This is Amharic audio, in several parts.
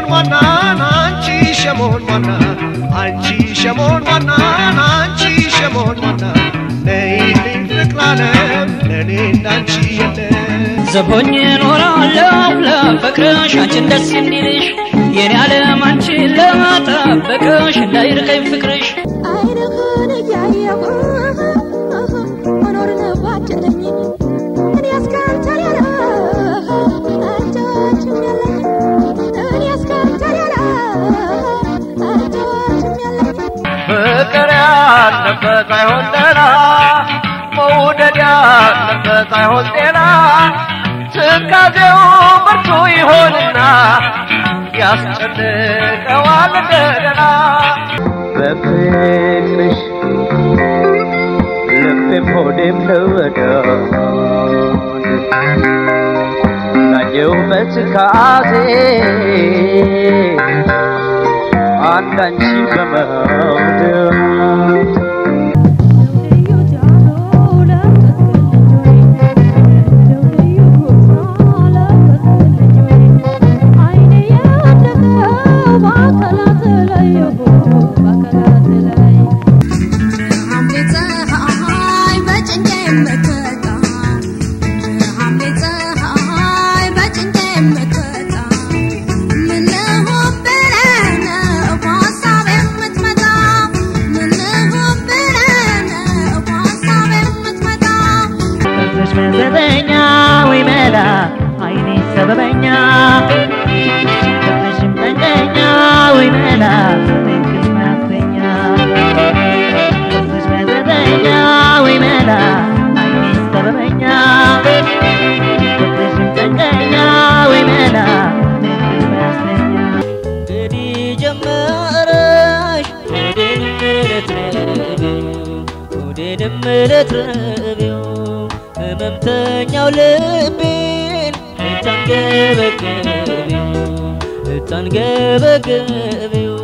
ሸሞን ዋና አንቺ ሸሞን ዋና አንቺ ሸሞን ዋና አንቺ ሸሞን ዋና ነይልኝ ፍቅራለም ለኔ እንዳንቺ የለም ዘቦኝ ኖራለሁ ለፍቅርሽ አንቺን ደስ እንዲልሽ የኔ ዓለም አንቺን ለመጠበቅሽ እንዳይርቀኝ ፍቅርሽ አይንህን እያየሁ መኖር ነው ባጨለኝ እኔ እስካንተ ሌላ አልተዋችም ያለኝ እኔ እስካንተ ሌላ አልተዋችም ያለኝ ፍቅር ያለበት አይሆን ሌላ መውደድ ያለበት አይሆን ሌላ ትካዜው ብርቱ ይሆንና ያስጨንቀዋል እንደገና በፍቅርሽ ልቤም ሆዴም ተወደደ ናየው በትካዜ አንዳንቺን በመውደድ መምተኛው ልቤን ታንገበገቢው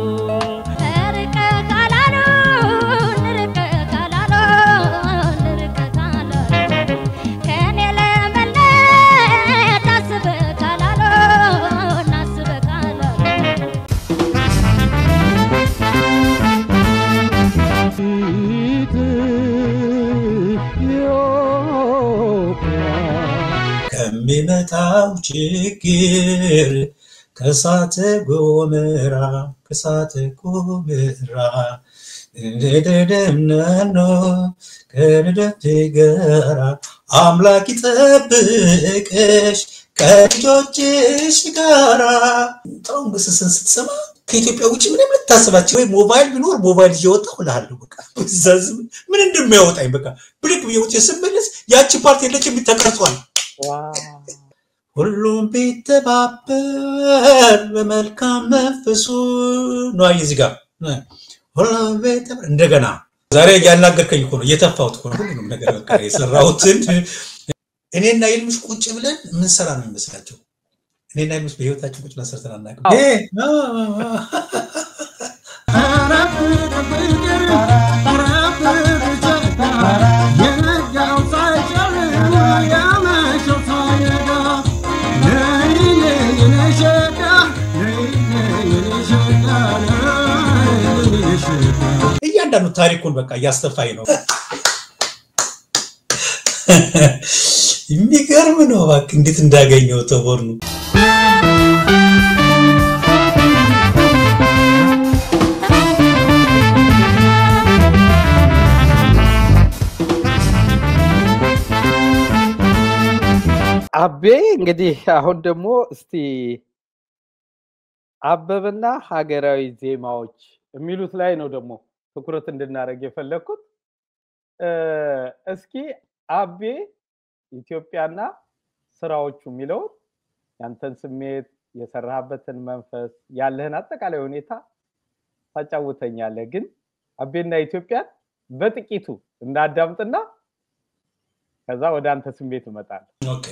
ከሚመጣው ችግር ከሳተ ጎመራ እንደደምነኖ ከልደት ጋራ አምላክ ይጠብቅሽ ከልጆችሽ ጋራ ጥሩም ግስስን ስትሰማ ከኢትዮጵያ ውጪ ምንም ልታስባቸው ወይ ሞባይል ቢኖር ሞባይል ይወጣው ለሃሉ በቃ ዘዝም ምን እንደሚያወጣኝ በቃ ብልክ ቢወጥ የሰመለስ ያቺ ፓርቲ ለችም ተቀርጿል ሁሉም ቢተባበር በመልካም መንፈሱ ነው አይዝጋ ሁሉም ቢተባበር እንደገና ዛሬ ያናገርከኝ እኮ ነው የተፋውት እኮ ነው ሁሉም ነገር በቃ የሰራውትን እኔና ይልምሽ ቁጭ ብለን ምን ሰራ ነው የሚመስላቸው እኔና ይልምሽ በህይወታችን ቁጭ ብለን ሰርተን አናውቅም እያንዳንዱ ታሪኩን በቃ ያስተፋይ ነው የሚገርም ነው በቃ እንዴት እንዳገኘው ተወርኑ አቤ እንግዲህ አሁን ደግሞ እስቲ አበበና ሀገራዊ ዜማዎች የሚሉት ላይ ነው ደግሞ ትኩረት እንድናረግ የፈለኩት እስኪ አቤ ኢትዮጵያና ስራዎቹ የሚለው ያንተን ስሜት የሰራህበትን መንፈስ ያለህን አጠቃላይ ሁኔታ ታጫውተኛለህ ግን አቤና ኢትዮጵያ በጥቂቱ እንዳዳምጥና ከዛ ወደ አንተ ስሜት እመጣለሁ ኦኬ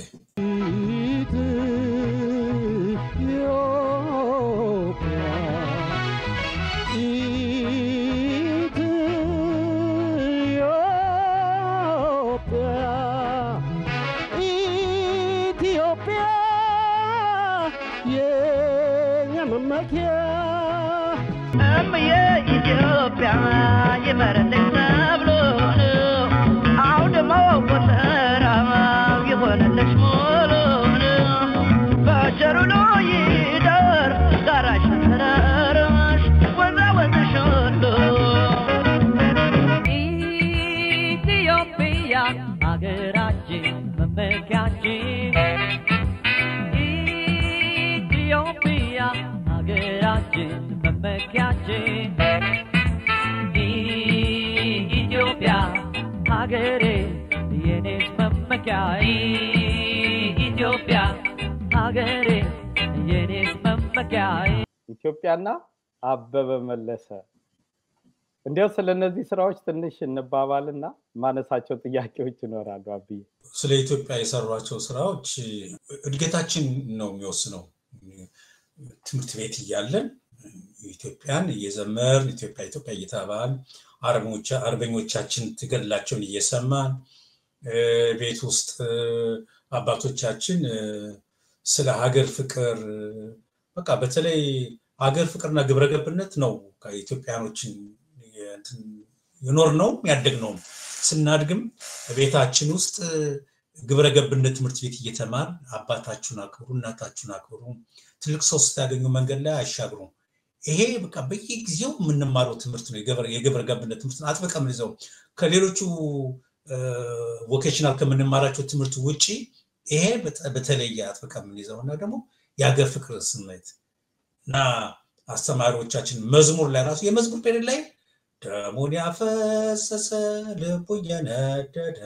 መመኪያ እምዬ ኢትዮጵያ ይመረልሽ ተብሎን አውድማው ጎተራው ይሆንልሽ ሙሉን በቸሩሎ ይደር ጋራሽ ተራራሽ ወዛ ወዝሽ ሁሉ ኢትዮጵያ ሀገራችን መመኪያችን ኢትዮጵያ ሀገራችን መመኪያችን ኢትዮጵያ ሀገሬ የኔስ መመኪያ ኢትዮጵያ ሀገሬ የኔስ መመኪያ ኢትዮጵያና አበበ መለሰ እንዴው ስለነዚህ ስራዎች ትንሽ እንባባልና ማነሳቸው ጥያቄዎች ይኖራሉ አብይ ስለ ኢትዮጵያ የሰሯቸው ስራዎች እድገታችን ነው የሚወስነው ትምህርት ቤት እያለን ኢትዮጵያን እየዘመርን ኢትዮጵያ እየተባባል አርበኞቻችን ትገድላቸውን እየሰማን ቤት ውስጥ አባቶቻችን ስለ ሀገር ፍቅር በቃ በተለይ ሀገር ፍቅርና ግብረገብነት ነው ከኢትዮጵያኖችን የኖር ነው ያደግ ነው ስናድግም ቤታችን ውስጥ ግብረገብነት ትምህርት ቤት እየተማር አባታችሁን አክብሩ እናታችሁን አክብሩ ትልቅ ሰው ስታገኙ መንገድ ላይ አሻግሩ ይሄ በቃ በየጊዜው የምንማረው ትምህርት ነው የግብረገብነት ትምህርት አጥብቀን ይዘው ከሌሎቹ ቮኬሽናል ከምንማራቸው ትምህርት ውጪ ይሄ በተለየ አጥብቀን ይዘውና ደግሞ የሀገር ፍቅር ስሜት እና አስተማሪዎቻችን መዝሙር ላይ ራሱ የመዝሙር ፔሪድ ላይ ደሙን ያፈሰሰ ልቡ የነደደ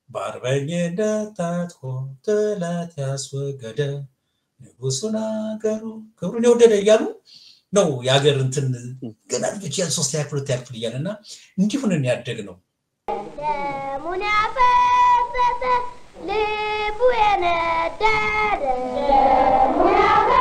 በአርበኝነት ታጥቆ ጠላት ያስወገደ ንጉሱን አገሩ ክብሩን የወደደ እያሉ ነው የሀገር እንትን ገና ልጆች ያን 3 ያክፍል እያለና እንዲሁን ያደግ ነው ደሙን ያፈሰሰ ልቡ የነደደ ደሙን ያፈሰሰ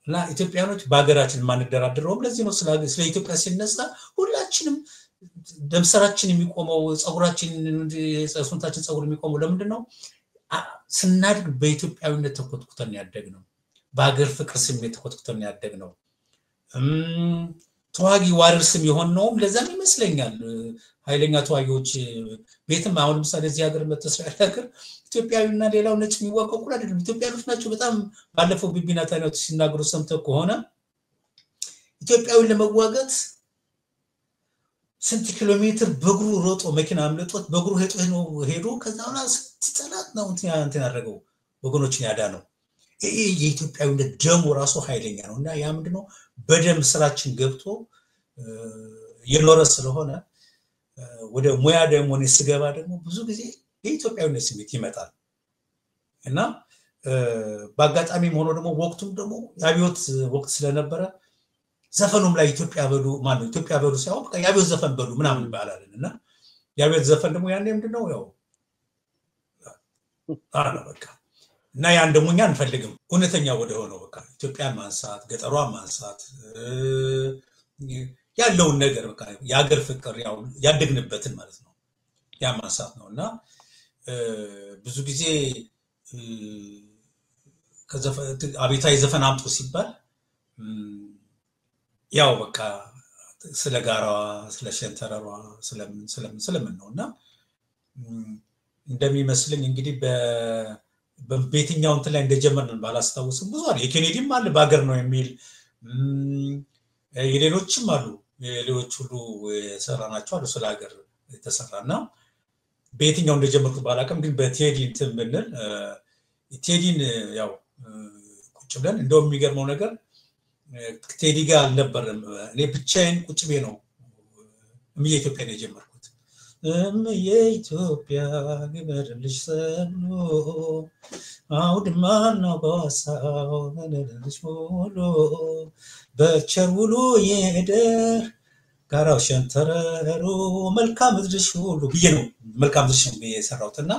ላ ኢትዮጵያኖች በአገራችን ማንደራደረውም ለዚህ ነው ስለ ኢትዮጵያ ሲነሳ ሁላችንም ደምሰራችን የሚቆመው ጸጉራችን ሰውነታችን ጸጉር የሚቆመው ለምንድነው ስናድግ በኢትዮጵያዊነት ተቆጥቁተን ያደግነው በአገር ፍቅር ስሜት ተቆጥቁተን ያደግነው ተዋጊ ዋርርስም የሆነው ለዛም ይመስለኛል ኃይለኛ ተዋጊዎች ቤትም አሁን ምሳሌ እዚህ ሀገር መተስራያ ሀገር ኢትዮጵያዊና ሌላው ነጭ የሚዋቀቁ አይደለም ኢትዮጵያኖች ናቸው በጣም ባለፈው ቢቢና ታይናቱ ሲናገሩ ሰምተው ከሆነ ኢትዮጵያዊ ለመዋጋት ስንት ኪሎ ሜትር በእግሩ ሮጦ መኪና አምልጦት በእግሩ ሄዶ ከዛውና ስትጠላት ነው እንትን ያደረገው ወገኖችን ያዳነው ይሄ የኢትዮጵያዊነት ደሙ ራሱ ኃይለኛ ነውና ያ ምንድነው በደም ስራችን ገብቶ የኖረ ስለሆነ ወደ ሙያ ደግሞ ሲገባ ደግሞ ብዙ ጊዜ የኢትዮጵያዊነት ስሜት ይመጣል እና በአጋጣሚም ሆኖ ደግሞ ወቅቱም ደግሞ ያቢዮት ወቅት ስለነበረ ዘፈኑም ላይ ኢትዮጵያ በሉ ሳይሆን በቃ ያቢዮት ዘፈን በሉ ምናምን ይባላልና ያቢዮት ዘፈን ደግሞ ያኔ ምንድነው ያው በቃ እና ያን ደግሞ እኛ አንፈልግም እውነተኛ ወደ ሆነው በቃ ኢትዮጵያን ማንሳት ገጠሯን ማንሳት ያለውን ነገር በቃ የሀገር ፍቅር ያው ያደግንበትን ማለት ነው ያ ማንሳት ነውና ብዙ ጊዜ አቤታዊ ዘፈን አምጡ ሲባል ያው በቃ ስለ ጋራዋ ስለ ሸንተረሯ ስለምን ነውና እንደሚመስልኝ እንግዲህ በቤትኛው እንትን ላይ እንደጀመርን ባላስታውስም ብዙ አለ የኬኔዲም አለ ባገር ነው የሚል የሌሎችም አሉ የሌሎች ሁሉ የሰራናቸው አሉ ስለ ሀገር የተሰራና በየትኛው እንደጀመርኩት ባላቀም ግን በቴዲ እንትን ብንል ቴዲን ያው ቁጭ ብለን እንደው የሚገርመው ነገር ቴዲ ጋር አልነበረም እኔ ብቻዬን ቁጭ ብዬ ነው የኢትዮጵያ ነው የጀመርኩት የኢትዮጵያ ግመርልሽ ሰብሎ አውድማና ባሳው ነነልሽ ሞሎ በቸር ውሎ የደር ጋራው ሸንተረሩ መልካም ምድርሽ ሁሉ ብዬ ነው መልካም ምድርሽ የሰራውትና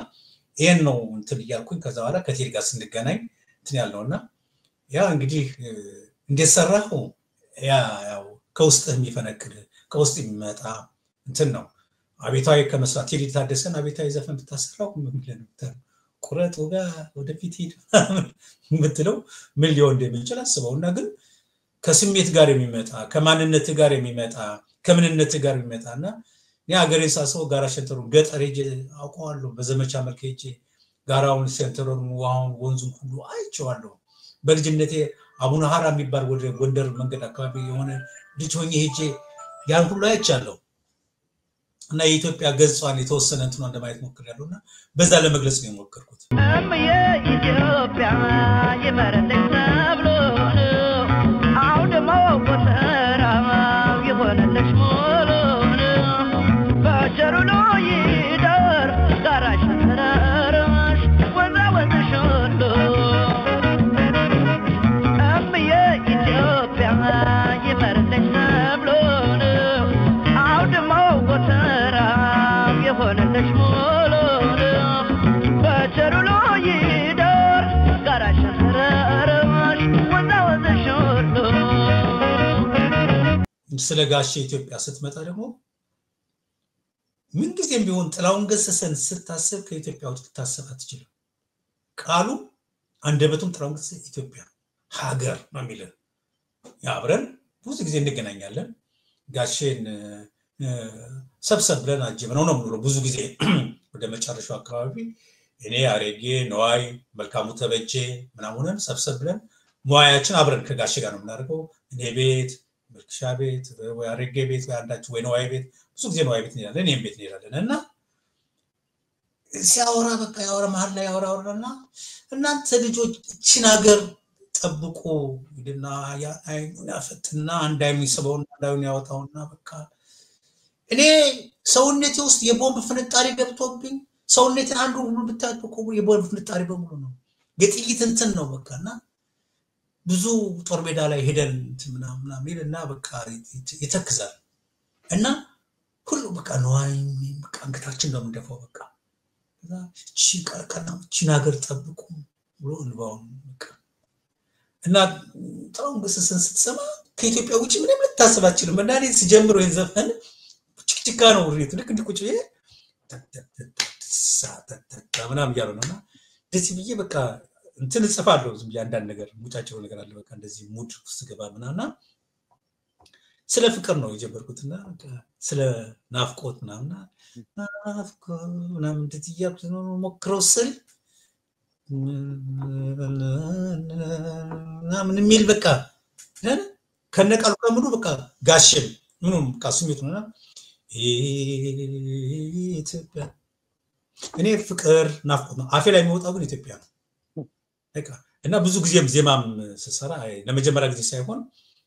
ይሄን ነው እንትን እያልኩኝ ከዛ በኋላ ከቴዲ ጋር ስንገናኝ እንትን ያልነውና ያ እንግዲህ እንዴት ሰራኸው ያ ያው ከውስጥ የሚፈነቅል ከውስጥ የሚመጣ እንትን ነው አቤታዊ ከመስራት ቴዲ ታደሰን አቤታዊ ዘፈን ብታሰራው ምን ነበር ቁረጡ ጋር ወደፊት ሄድ ምትለው ምን ሊሆን እንደሚችል አስበውና ግን ከስሜት ጋር የሚመጣ ከማንነት ጋር የሚመጣ ከምንነት ጋር የሚመጣና ያ ሀገሬን ሳስበው ጋራ ሸንተሩ ገጠር ሄጄ አውቀዋለሁ በዘመቻ መልክ ሄጄ ጋራውን ሸንተሩን ውሃውን ወንዙን ሁሉ አይቼዋለሁ በልጅነቴ አቡነ ሐራ የሚባል ወደ ጎንደር መንገድ አካባቢ የሆነ ልጅ ሆኜ ሄጄ ያን ሁሉ አይቻለሁ እና የኢትዮጵያ ገጽዋን የተወሰነ እንትን እንደማየት ሞክሬያለሁና በዛ ለመግለጽ ነው የሞከርኩት የኢትዮጵያ የመረለች ተብሎ አውድማ ወሰራው የሆነለች ሞሎ በቸሩሎ ይደር ጋራሽ ተራራሽ ወዛ ወዘሽ ሁሉ የኢትዮጵያ የመረለች ተብሎ አውድማ ወሰራው የሆነለች ሞሎ በቸሩሎ ይደር ጋራሽ ተራራሽ ወዛ ወዘሽ ሁሉ ስለ ጋሼ ኢትዮጵያ ስትመጣ ደግሞ ምን ጊዜም ቢሆን ጥላውን ገሰሰን ስታስብ ከኢትዮጵያ ውስጥ ታሰብ አትችልም ቃሉ አንደበቱም ጥላውን ገሰሰ ኢትዮጵያ ሀገር ነው የሚለው ያብረን ብዙ ጊዜ እንገናኛለን ጋሼን ሰብሰብ ብለን አጀብነው ነው የምንለው ብዙ ጊዜ ወደ መጨረሻው አካባቢ እኔ አሬጌ ነዋይ መልካሙ ተበጀ ምናምንን ሰብሰብ ብለን ሙያችን አብረን ከጋሼ ጋር ነው የምናደርገው እኔ ቤት መልክሻ ቤት ወይ አሬጌ ቤት ወይ አንዳችሁ ወይ ነዋይ ቤት ብዙ ጊዜ ነዋይ ቤት እንሄዳለን እኔም ቤት እንሄዳለን እና ሲያወራ በቃ ያወራ መሀል ላይ ያወራውና እናንተ ልጆች እቺን ሀገር ጠብቁ ይልና ያ አይናፈትና አንድ አይሚስበውና አንዳውን ያወጣውና በቃ እኔ ሰውነቴ ውስጥ የቦምብ ፍንጣሪ ገብቶብኝ ሰውነቴን አንዱ ሁሉ ብታጥቁ የቦምብ ፍንጣሪ በሙሉ ነው የጥይት እንትን ነው በቃና ብዙ ጦር ሜዳ ላይ ሄደን ምናምን ይልና በቃ ይተክዛል እና ሁሉ በቃ ነዋይ በቃ አንገታችን ነው እንደፈው በቃ እቺ ቀርቀና እቺ ሀገር ጠብቁ ብሎ እንባውን በቃ እና ጥሩም ግስስን ስትሰማ ከኢትዮጵያ ውጪ ምንም ልታስባችልም እና እኔ ሲጀምሩ የዘፈን ጭቅጭቃ ነው ወሬት ልክ እንዲቁጭ ይሄ ምናምን ያለው ነውና ደስ ብዬ በቃ እንትን ጽፋለሁ ዝም ያንዳንድ ነገር ሙጫቸው ነገር አለ በቃ እንደዚህ ሙድ ውስጥ ገባ ምናና ስለ ፍቅር ነው የጀመርኩትና ስለ ናፍቆት ምናምን ናፍቆት ምናምን እንደዚህ ያብት ነው ሞክረው ስል ምናምን የሚል በቃ ከነቃሉ ከሙሉ በቃ ጋሽም ምንም ካስሚት ነውና ኢትዮጵያ እኔ ፍቅር ናፍቆት ነው አፌ ላይ የሚወጣው ግን ኢትዮጵያ ነው በቃ እና ብዙ ጊዜም ዜማም ስሰራ ለመጀመሪያ ጊዜ ሳይሆን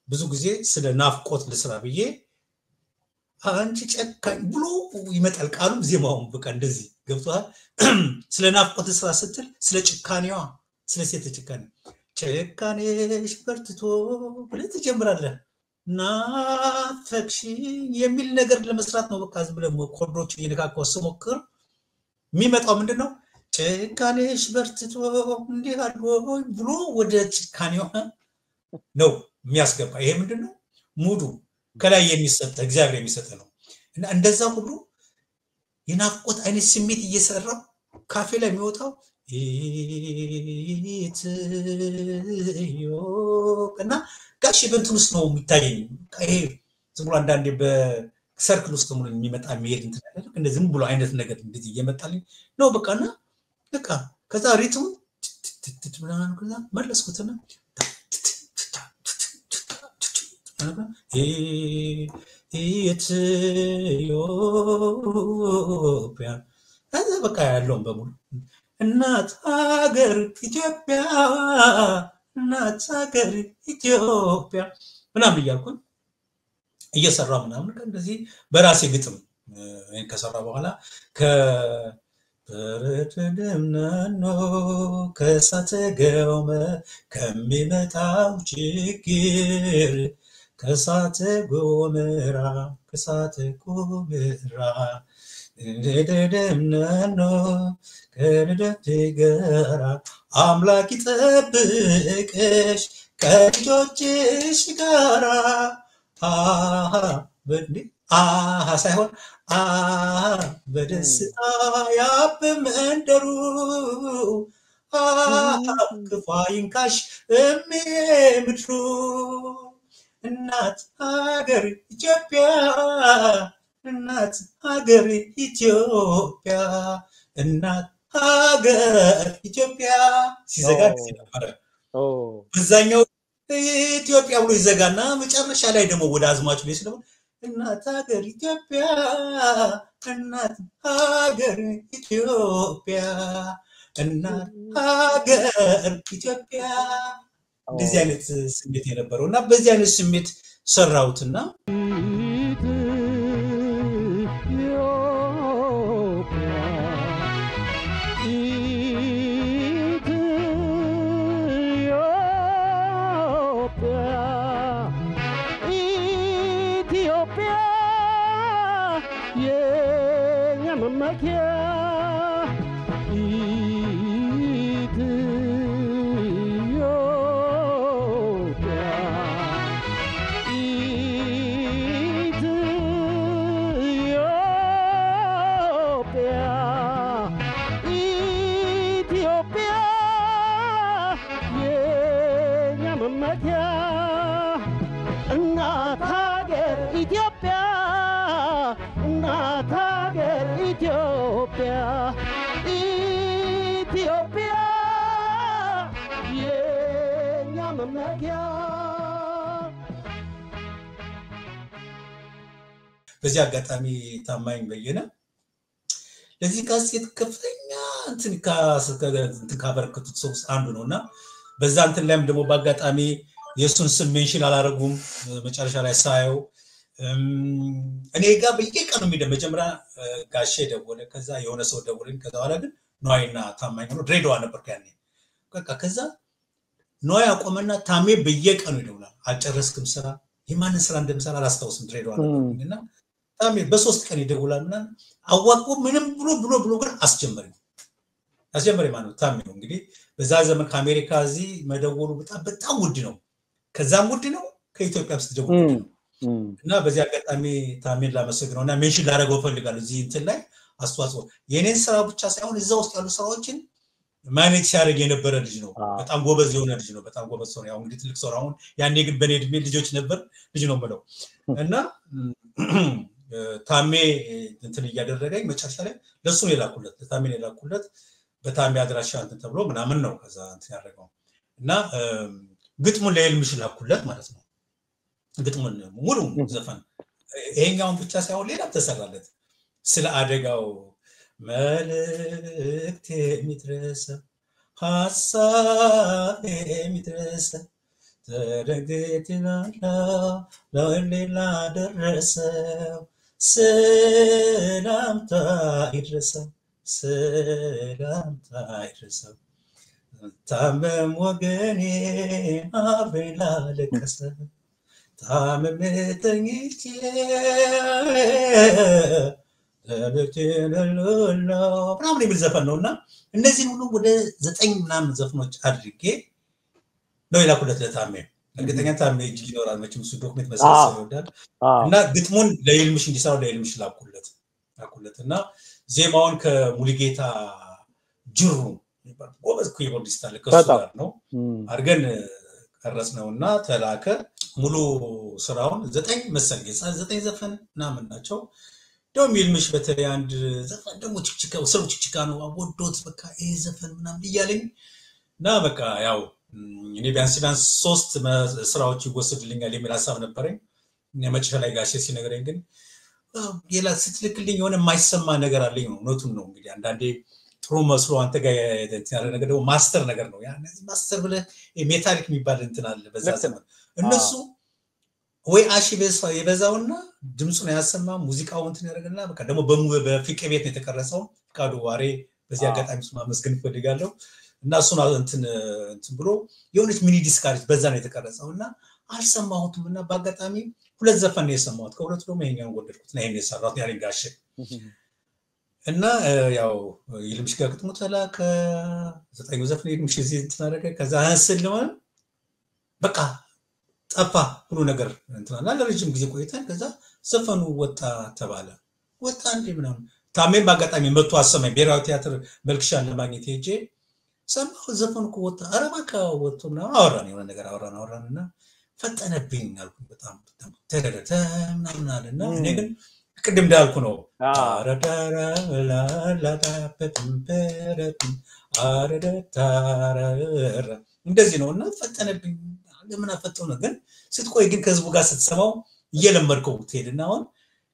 ብዙ ጊዜ ስለ ናፍቆት ልስራ ብዬ አንቺ ጨካኝ ብሎ ይመጣል ቃሉ ዜማውን በቃ እንደዚህ ገብቷል ስለ ናፍቆት ልስራ ስትል ስለ ጭካኔዋ ስለ ሴት ጭካኔሽ በርትቶ ብለህ ትጀምራለህ ናፈቅሽኝ የሚል ነገር ለመስራት ነው በቃ ዝም ብለህ ኮርዶች እየነካከው ስሞክር የሚመጣው ምንድነው ጭካኔሽ በርትቶ እንዲህ አልሆይ ብሎ ወደ ጭካኔው ነው የሚያስገባ ይሄ ምንድነው ሙዱ ከላይ የሚሰጥ እግዚአብሔር የሚሰጥ ነው እና እንደዛ ሁሉ የናፍቆት አይነት ስሜት እየሰራው ካፌ ላይ የሚወጣው እና ጋሽ በእንትን ውስጥ ነው የሚታየኝ ይሄ ዝም ብሎ አንዳንዴ በሰርክል ውስጥ ሙሉ የሚመጣ የሚሄድ እንትን አይደል እንደዚህ ዝም ብሎ አይነት ነገር እንደዚህ እየመጣልኝ ነው በቃና በቃ ከዛ ሪትሙ ምናምን ከዛ መለስኩትና ኢትዮጵያ አዛ በቃ ያለውን በሙሉ እናት ሀገር ኢትዮጵያ እናት ሀገር ኢትዮጵያ ምናምን እያልኩኝ እየሰራ ምናምን እንደዚህ በራሴ ግጥም ከሰራ በኋላ በረደምናኖ ከሳተገውመ ከሚመጣው ችግር ከሳተ ጎመራ ደደደምነኖ ከልደቴ ጋራ አምላክ ይጠብቅሽ ከልጆችሽ ጋራ በእንዴ ሳይሆን በደስታ ያብ መንደሩ ክፉ አይንካሽ ምድሩ እናት ሀገር ኢትዮጵያ እናት ሀገር ኢትዮጵያ እናት ሀገር ኢትዮጵያ ሲዘጋ ጊዜ ነበረ። በዛኛው ኢትዮጵያ ብሎ ይዘጋና መጨረሻ ላይ ደግሞ ወደ አዝማቹ ላይ ስለሆነ እናት ሀገር ኢትዮጵያ እናት ሀገር ኢትዮጵያ እናት ሀገር ኢትዮጵያ እንደዚህ አይነት ስሜት የነበረው እና በዚህ አይነት ስሜት ሰራውትና በዚህ አጋጣሚ ታማኝ በየነ ለዚህ ካሴት ከፍተኛ እንትን ካበረከቱት ሰው አንዱ ነውና በዛ እንትን ላይም ደግሞ በአጋጣሚ የሱን ስም ሜንሽን አላረጉም መጨረሻ ላይ ሳየው እኔ ጋር በየቀኑ መጀመሪያ ጋሼ ደወለ ከዛ የሆነ ሰው ደወለኝ ከዛ በኋላ ግን ኖይና ታማኝ ነው ድሬዳዋ ነበር ያኔ በቃ ከዛ ኖይ አቆመና ታሜ በየቀኑ ይደውላል አልጨረስክም ስራ የማንን ስራ እንደምሰራ አላስታውስም ድሬዳዋ ነበርና ታሜ በሶስት ቀን ይደውላል ምናምን አዋቁ ምንም ብሎ ግን አስጀመረኝ ማለት ታሜ ነው እንግዲህ በዛ ዘመን ከአሜሪካ እዚህ መደወሉ በጣም ውድ ነው ከዛም ውድ ነው ከኢትዮጵያ ስትደውል ነው እና በዚህ አጋጣሚ ታሜን ላመሰግነውና ሜንሽን ላደርገው ፈልጋለሁ እዚህ እንትን ላይ አስተዋጽኦ የኔን ስራ ብቻ ሳይሆን እዛ ውስጥ ያሉ ስራዎችን ማኔጅ ሲያደርግ የነበረ ልጅ ነው በጣም ጎበዝ የሆነ ልጅ ነው በጣም ጎበዝ ሰው ነው ያው እንግዲህ ትልቅ ሰው አሁን ያኔ ግን በኔ እድሜ ልጆች ነበር ልጅ ነው ማለት እና ታሜ እንትን እያደረገኝ መጨረሻ ላይ ለሱ የላኩለት ታሜ የላኩለት በታሜ አድራሻ እንትን ተብሎ ምናምን ነው ከዛ እንትን ያደረገው እና ግጥሙን ለይልምሽ ላኩለት ማለት ነው ግጥሙን ሙሉ ዘፈን ይሄኛውን ብቻ ሳይሆን ሌላ ተሰራለት ስለ አደጋው መልእክት የሚድረስ ሐሳብ የሚድረስ ተደግትና ለሌላ ደረሰ ሰላምታ ይድረስ ታመም ወገኔ አብላ ለከሰ ታመም ተኝቼ ምናምን የሚል ዘፈን ነውና እነዚህን ሁሉ ወደ 9 ምናምን ዘፈኖች አድርጌ ነው የላኩለት ለታሜ እርግጠኛ ታሜ እጅ ይኖራል መቼም እሱ ዶክመንት መሰብሰብ ይወዳል እና ግጥሙን ለይልምሽ እንዲሰራው ለይልምሽ ላኩለትና ዜማውን ከሙሉጌታ ጅሩ ጎበዝ ኪቦርዲስት አለ ከሱ ጋር ነው አርገን ቀረጽነውና ተላከ ሙሉ ስራውን 9 መሰለኝ 9 ዘፈን ምናምን ናቸው ደም ይልምሽ በተለይ አንድ ዘፈን ደግሞ ችክችካ ነው አወዶት በቃ ይሄ ዘፈን ምናምን ይያለኝ እና በቃ ያው እኔ ቢያንስ 3 ስራዎች ይወሰድልኛል የሚል ሐሳብ ነበረኝ የመጨረሻ ላይ ጋሼ ሲነገረኝ ግን ሌላ ስትልክልኝ የሆነ የማይሰማ ነገር አለኝ ነው ኖቱን ነው እንግዲህ አንዳንዴ ጥሩ መስሎ አንተ ጋር ያለ ነገር ደግሞ ማስተር ነገር ነው ያ ማስተር ብለ ሜታሊክ የሚባል እንትን አለ በዛ ዘመን እነሱ ወይ አሺ የበዛውና ድምጹን ያሰማ ሙዚቃው እንትን ያደርግና በቃ ደግሞ በፍቄ ቤት ነው የተቀረጸው ፍቃዱ ዋሬ በዚህ አጋጣሚ እሱ ማመስገን ፈልጋለሁ እና እሱን እንትን ብሎ የሆነች ሚኒ ዲስክ አለች በዛ ነው የተቀረጸውና አልሰማሁትምና በአጋጣሚ ሁለት ዘፈን ነው የሰማሁት ከሁለቱ ደግሞ ይሄኛውን ወደድኩት እና ይሄን የሰራሁት ያለኝ ጋሼ እና ያው ይልምሽ ጋር ግጥሙ ተላከ 9 ዘፈን ይልምሽ እዚህ ተናረከ ከዛ አንስልም በቃ ጠፋ ሁሉ ነገር እንትናና ለረጅም ጊዜ ቆይተን ከዛ ዘፈኑ ወጣ ተባለ ወጣ እንዴ ምናምን ታሜም ባጋጣሚ መጥቶ አሰማኝ ብሔራዊ ቲያትር መልክሻን ለማግኘት ሄጄ ሰማሁ ዘፈኑ ወጣ አረባካ ወጥቶና አወራን የሆነ ነገር አወራንና ፈጠነብኝ አልኩኝ በጣም ተደረተ ምናምን አለና እኔ ግን ቅድም እንዳልኩ ነው አረዳራ አረዳታራ እንደዚህ ነውና ፈጠነብኝ ለምን አፈጠው ነው ግን ስትቆይ ግን ከህዝቡ ጋር ስትሰማው እየለመድከው ትሄድና አሁን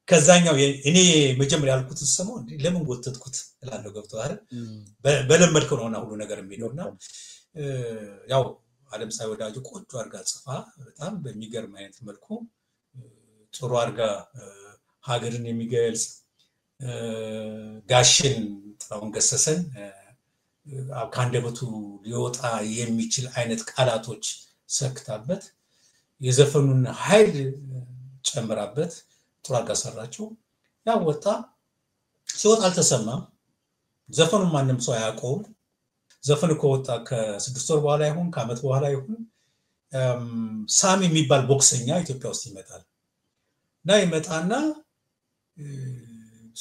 ከዛኛው እኔ መጀመሪያ ያልኩት ሰማው እንዴ ለምን ወተትኩት እላለሁ ገብቷል በለመድከው ነውና ሁሉ ነገር የሚሄደውና ያው ዓለም ሳይ ወዳጁ ቆንጆ አርጋ ጽፋ በጣም በሚገርም አይነት መልኩ ጥሩ አርጋ ሀገርን የሚገልጽ ጋሽን ጥራውን ገሰሰን ካንደበቱ ሊወጣ የሚችል አይነት ቃላቶች ሰክታበት የዘፈኑን ኃይል ጨምራበት ጥሩ አርጋ ሰራቸው ያው ወጣ ሲወጣ አልተሰማም ዘፈኑ ማንንም ሰው ያቆም ዘፈኑ ከወጣ ከ6 ወር በኋላ ይሁን ከአመት በኋላ ይሁን ሳሚ የሚባል ቦክሰኛ ኢትዮጵያ ውስጥ ይመጣል እና ይመጣና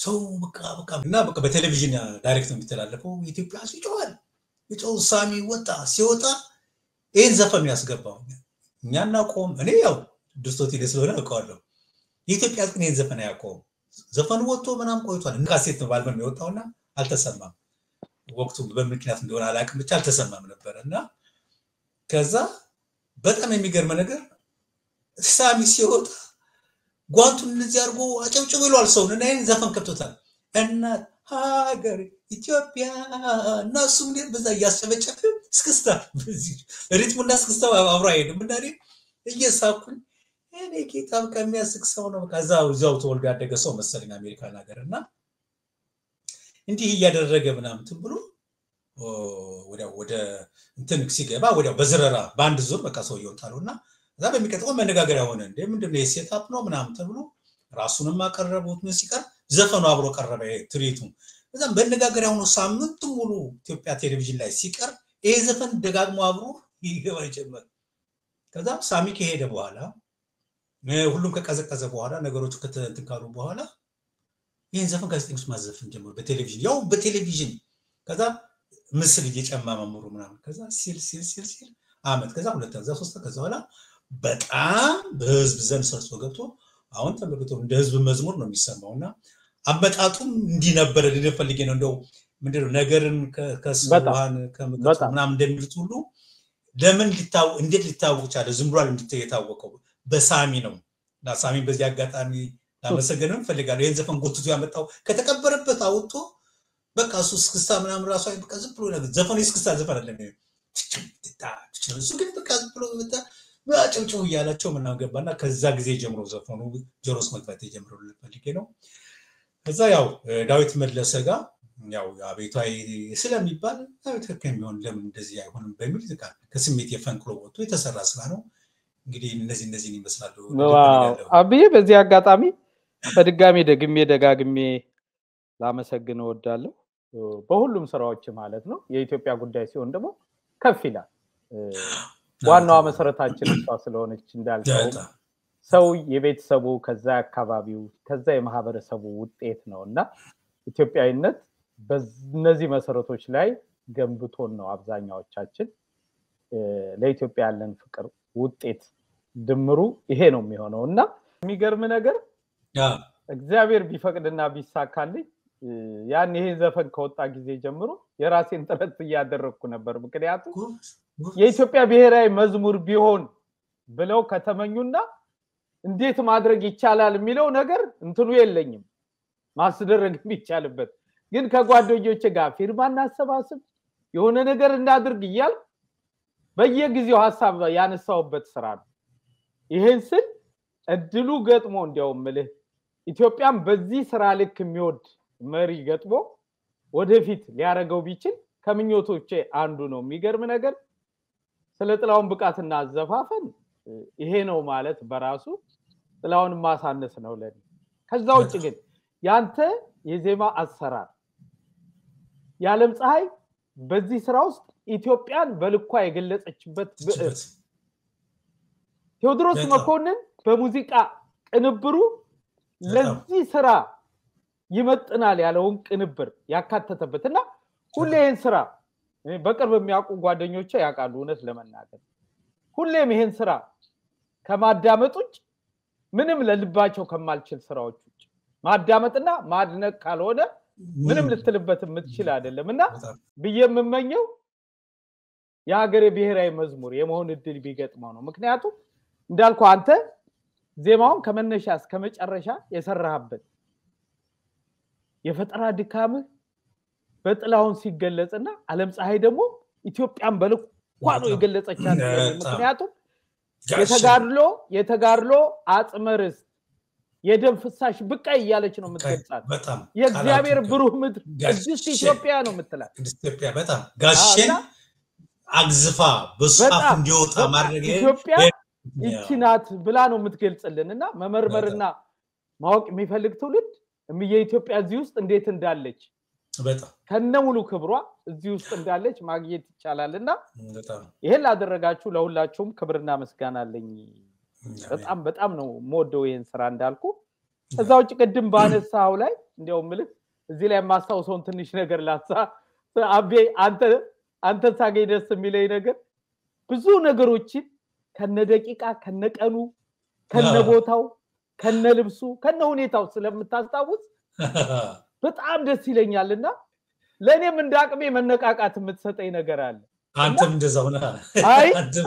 ሰው በቃ በቴሌቪዥን ዳይሬክት ነው የሚተላለፈው ኢትዮጵያ ሲጮሃል ይጮህ ሳሚ ወጣ ሲወጣ ይሄን ዘፈን ያስገባው እኛና ቆም እኔ ያው ድስቶት ስለሆነ አውቀዋለሁ የኢትዮጵያ ግን ይሄን ዘፈን ያቆም ዘፈኑ ወጥቶ ምናም ቆይቷል እንካሴት ነው ባልበም የወጣውና አልተሰማም ወቅቱ በምክንያት እንደሆነ አላቅም ብቻ አልተሰማም ነበርና ከዛ በጣም የሚገርም ነገር ሳሚ ሲወጣ ጓንቱን እንደዚህ አርጎ አጨብጭቦ ይሏል ሰውን እና ይሄን ዘፈን ከብቶታል እና ሀገር ኢትዮጵያ እናሱም ግን በዛ ያስጨበጨበ እስክስታ በዚህ ሪትሙና እስክስታ አብሮ አይሄድም እና እየሳኩኝ እኔ ጌታም ከሚያስቅ ሰው ነው ከዛው ተወልዶ ያደገ ሰው መሰለኝ አሜሪካን ሀገርና እንዲህ እያደረገ ምናምን ብሎ ወደ እንትን ሲገባ ወዲያው በዝረራ በአንድ ዙር በቃ ሰው ይወጣሉና እዛ በሚቀጥለው መነጋገሪያ ሆነ እንደ ምንድነው የሴታፕ ነው ምናምን ተብሎ ራሱንም አቀረቡት ምን ሲቀር ዘፈኑ አብሮ ቀረበ ትሪቱ እዛም በነጋገሪያ ሆኖ ሳምንት ሙሉ ኢትዮጵያ ቴሌቪዥን ላይ ሲቀር ይሄ ዘፈን ደጋግሞ አብሮ ይገባ ጀመረ ከዛ ሳሚ ከሄደ በኋላ ሁሉም ከቀዘቀዘ በኋላ ነገሮቹ ከተንካሉ በኋላ ይሄን ዘፈን ጋዜጠኞች ማዘፈን ጀመሩ በቴሌቪዥን ያው በቴሌቪዥን ከዛ ምስል እየጨማመሩ ምናምን ከዛ ሲል አመት ከዛ ሁለት ከዛ ሶስት ከዛ በኋላ በጣም በህዝብ ዘንድ ሰርጾ ገብቶ አሁን ተመልክቶ እንደ ህዝብ መዝሙር ነው የሚሰማውና አመጣጡም እንዲነበረ ሊፈልግ ነው እንደው ምንድነው ነገርን ከስዋን ከመጣ ምናምን እንደሚሉት ሁሉ ለምን ሊታው እንዴት ሊታወቅ ቻለ ዝም ብሏል እንድትየታወቀው በሳሚ ነው እና ሳሚ በዚህ አጋጣሚ ለማሰገንም ፈልጋለሁ ይሄን ዘፈን ጎትቶ ያመጣው ከተቀበረበት አውጥቶ በቃ እስክስታ ምናምን ራሱ በቃ ዝም ብሎ ነገር ዘፈኑ እስክስታ ዘፈን አይደለም እሱ ግን በቃ ዝም ብሎ መጣ ማጨብጨው ያላቸው ምናምን ገባና ከዛ ጊዜ ጀምሮ ዘፈኑ ጆሮስ መግባት የጀመረው ፈልጌ ነው ከዛ ያው ዳዊት መለሰ ጋር ያው አቤቷይ ስለሚባል ትክክል የሚሆን ለምን እንደዚህ አይሆንም በሚል ዝቃ ከስሜት የፈንክሎ ወጥቶ የተሰራ ስራ ነው እንግዲህ እነዚህ ይመስላሉ አብዬ በዚህ አጋጣሚ በድጋሚ ደጋግሜ ላመሰግን ወዳለሁ በሁሉም ስራዎች ማለት ነው የኢትዮጵያ ጉዳይ ሲሆን ደግሞ ከፍ ይላል ዋናው መሰረታችን እሷ ስለሆነች እንዳልከው ሰው የቤተሰቡ ከዛ አካባቢው ከዛ የማህበረሰቡ ውጤት ነውና ኢትዮጵያዊነት በእነዚህ መሰረቶች ላይ ገንብቶን ነው አብዛኛዎቻችን ለኢትዮጵያ ያለን ፍቅር ውጤት ድምሩ ይሄ ነው የሚሆነውና የሚገርም ነገር እግዚአብሔር ቢፈቅድና ቢሳካልኝ ያን ይሄ ዘፈን ከወጣ ጊዜ ጀምሮ የራሴን ጥረት ያደረኩ ነበር ምክንያቱም የኢትዮጵያ ብሔራዊ መዝሙር ቢሆን ብለው ከተመኙና እንዴት ማድረግ ይቻላል የሚለው ነገር እንትኑ የለኝም ማስደረግ የሚቻልበት ግን ከጓደኞቼ ጋር ፊርማና አሰባስብ የሆነ ነገር እንዳድርግ ይያል በየጊዜው ሐሳብ ያነሳውበት ስራ ነው ይሄን ስል እድሉ ገጥሞ እንዲያው ምልህ ኢትዮጵያም በዚህ ስራ ልክ የሚወድ መሪ ገጥሞ ወደፊት ሊያረጋው ቢችል ከምኞቶቼ አንዱ ነው የሚገርም ነገር ስለ ጥላውን ብቃትና አዘፋፈን ይሄ ነው ማለት በራሱ ጥላውን ማሳነስ ነው ለኔ ከዛው ውጭ ግን ያንተ የዜማ አሰራር የዓለም ፀሐይ በዚህ ስራ ውስጥ ኢትዮጵያን በልኳ የገለጸችበት ብዕር ቴዎድሮስ መኮንን በሙዚቃ ቅንብሩ ለዚህ ስራ ይመጥናል ያለውን ቅንብር ያካተተበትና ሁሌን ስራ በቅርብ የሚያውቁ ጓደኞቼ ያውቃሉ እውነት ለመናገር ሁሌም ይሄን ስራ ከማዳመጡጭ ምንም ለልባቸው ከማልችል ስራዎች ውጭ ማዳመጥና ማድነቅ ካልሆነ ምንም ልትልበት የምትችል አይደለምና በየምመኘው የሀገሬ ብሔራዊ መዝሙር የመሆን እድል ቢገጥመው ነው ምክንያቱም እንዳልኩ አንተ ዜማውን ከመነሻ እስከ መጨረሻ የሰራህበት የፈጠራ ድካም በጥላውን ሲገለጽና ዓለም ፀሐይ ደግሞ ኢትዮጵያን በልኳ ነው የገለጸቻት ምክንያቱም የተጋድሎ አጽመርስ የደም ፍሳሽ ብቃይ ያለች ነው የምትገልጻት የእግዚአብሔር ብሩህ ምድር ቅድስት ኢትዮጵያ ነው የምትላት ኢትዮጵያ በጣም ጋሸን አግዝፋ በሷፍ እንዲወጣ ማድረግ ኢትዮጵያ ይችናት ብላ ነው የምትገልጽልንና መመርመርና ማወቅ የሚፈልግ ትውልድ የኢትዮጵያ እዚህ ውስጥ እንዴት እንዳለች በጣም ከነሙሉ ክብሯ እዚህ ውስጥ እንዳለች ማግኘት ይቻላልና ይሄን ላደረጋችሁ ለሁላችሁም ክብርና ምስጋና አለኝ በጣም ነው ሞደው ይሄን ስራ እንዳልኩ እዛው ቅድም ባነሳው ላይ እንደው ምልክ እዚህ ላይ ማስተዋወሰውን ትንሽ ነገር ላሳ አቤ አንተ ታገኝ ደስ የሚለኝ ነገር ብዙ ነገሮችን ከነደቂቃ ከነቀኑ ከነቦታው ከነልብሱ ከነሁኔታው ስለምታስታውስ በጣም ደስ ይለኛልና ለኔም እንዳቅሜ መነቃቃት የምትሰጠኝ ነገር አለ አንተም እንደዛው ነህ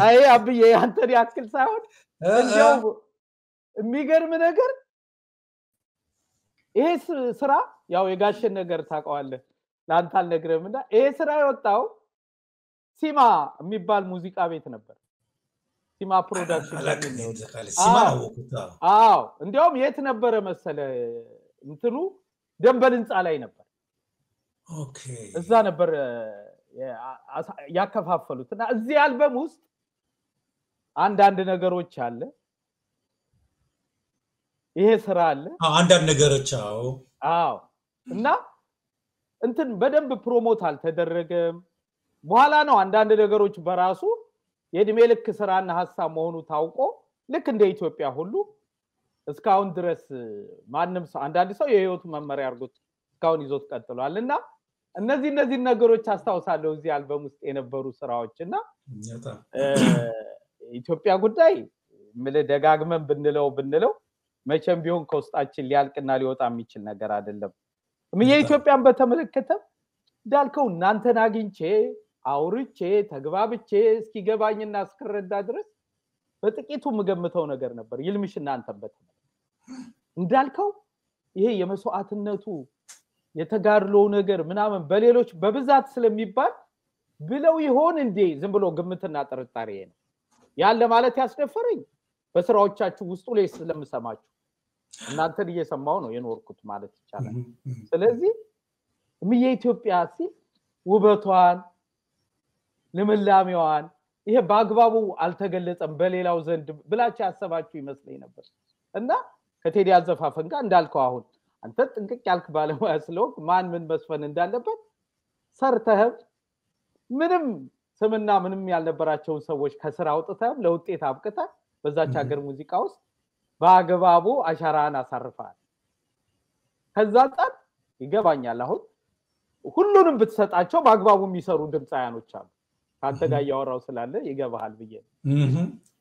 አይ አብዬ አንተን ያክል ሳይሆን እንደው የሚገርም ነገር ይሄ ስራ ያው የጋሸን ነገር ታውቀዋለህ ላንተ አልነግረምና ይሄ ስራ የወጣው ሲማ የሚባል ሙዚቃ ቤት ነበር ሲማ ፕሮዳክሽን ነው ሲማ ነው እንዲያውም የት ነበር መሰለ እንትኑ ደንበል ህንጻ ላይ ነበር ኦኬ እዛ ነበር ያከፋፈሉትና እዚህ አልበም ውስጥ አንድ ነገሮች አለ ይሄ ስራ አለ አንድ ነገሮች እና እንትን በደንብ ፕሮሞት አልተደረገም በኋላ ነው አንድ ነገሮች በራሱ የድሜ ልክ ስራና ሐሳብ መሆኑ ታውቆ ልክ እንደ ኢትዮጵያ ሁሉ እስካሁን ድረስ ማንንም ሰው አንዳንድ ሰው የህይወቱ መመሪያ አርጎት እስካሁን ይዞት ቀጥሏልና እነዚህ ነገሮች አስተዋውሳለሁ እዚህ አልበም ውስጥ የነበሩ ስራዎችና ኢትዮጵያ ጉዳይ ደጋግመን ብንለው መቼም ቢሆን ከውስጣችን ሊያልቅና ሊወጣ የሚችል ነገር አይደለም የኢትዮጵያን በተመለከተ እንዳልከው እናንተን አግኝቼ አውርቼ ተግባብቼ እስኪገባኝና እስከረዳ ድረስ በጥቂቱ ምገምተው ነገር ነበር ይልምሽ እናንተን በተመለከተ እንዳልከው ይሄ የመስዋዕትነቱ የተጋድሎ ነገር ምናምን በሌሎች በብዛት ስለሚባል ብለው ይሆን እንዴ ዝም ብሎ ግምትና ጥርጣሬ ነው ያለ ማለት ያስደፈረኝ በስራዎቻችሁ ውስጥ ላይ ስለምሰማችሁ እናንተን እየሰማው ነው የኖርኩት ማለት ይቻላል ስለዚህ የኢትዮጵያ ሲል ውበቷን ለምላሚዋን ይሄ በአግባቡ አልተገለጸም በሌላው ዘንድ ብላችሁ ያሰባችሁ ይመስለኝ ነበር እና ከቴዲ አዘፋፈን ጋር እንዳልከው አሁን አንተ ጥንቅቅ ያልክ ባለሙያ ስለሆንክ ማን ምን መስፈን እንዳለበት ሰርተህ ምንም ስምና ምንም ያልነበራቸውን ሰዎች ከስራ አውጥተህ ለውጤት አብቅተህ በዛች ሀገር ሙዚቃ ውስጥ በአግባቡ አሻራን አሳርፈሃል ከዛ ጣት ይገባኛል አሁን ሁሉንም ብትሰጣቸው በአግባቡ የሚሰሩ ድምጻያኖች አሉ ካንተ ጋር ያወራው ስላለ ይገባሃል ብዬ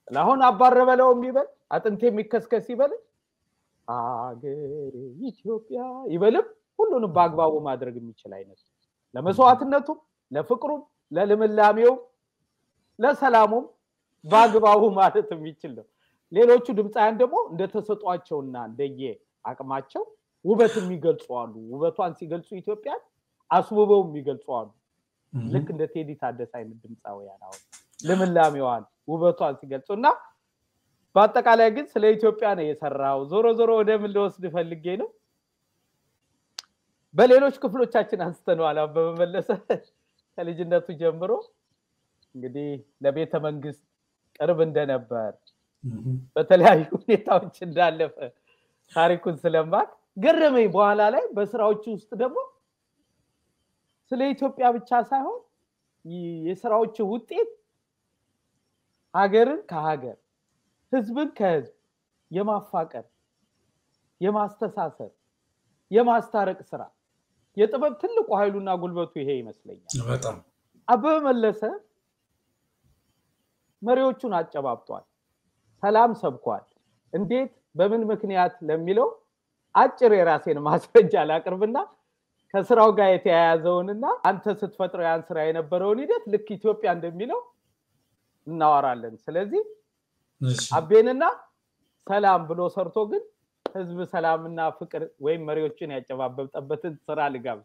ለአሁን አባረበለው የሚበል አጥንቴ የሚከስከስ ይበል አገር ኢትዮጵያ ይበልም ሁሉንም በአግባቡ ማድረግ የሚችል አይነት ለመስዋዕትነቱ ለፍቅሩ ለልምላሜው ለሰላሙም በአግባቡ ማለት የሚችል ነው ሌሎቹ ድምጻያን ደግሞ እንደተሰጧቸውና እንደየ አቅማቸው ውበት የሚገልጹ አሉ ውበቷን ሲገልጹ ኢትዮጵያ አስውበው የሚገልጹ አሉ ልክ እንደ ቴዲ ታደሰ አይነት ድምጻውያን አሁን ለምላሜዋን ውበቷን ሲገልጹና በአጠቃላይ ግን ስለ ኢትዮጵያ ነው የሰራው ዞሮ ወደ ምን ልወስድ ፈልጌ ነው በሌሎች ክፍሎቻችን አንስተናል በመመለሰ ከልጅነቱ ጀምሮ እንግዲህ ለቤተ መንግስት ቅርብ እንደነበር በተለያዩ ሁኔታዎች እንዳለፈ ታሪኩን ስለማቅ ገረመኝ በኋላ ላይ በስራዎች ውስጥ ደግሞ ስለ ኢትዮጵያ ብቻ ሳይሆን የስራዎች ውጤት ሀገርን ከሀገር ህዝብን ከህዝብ የማፋቀር የማስተሳሰር የማስታረቅ ስራ የጥበብ ትልቁ ኃይሉና ጉልበቱ ይሄ ይመስለኛል በጣም አበበ መለሰ መሪዎቹን አጨባብጧል ሰላም ሰብኳል እንዴት በምን ምክንያት ለሚለው አጭር የራሴን ማስረጃ ላቅርብና ከስራው ጋር የተያያዘውንና አንተ ስትፈጥረው ያን ስራ የነበረውን ሂደት ልክ ኢትዮጵያ እንደሚለው እናወራለን ስለዚህ አቤንና ሰላም ብሎ ሰርቶ ግን ህዝብ ሰላምና ፍቅር ወይም መሪዎችን ያጨባበጠበትን ስራ ልጋብ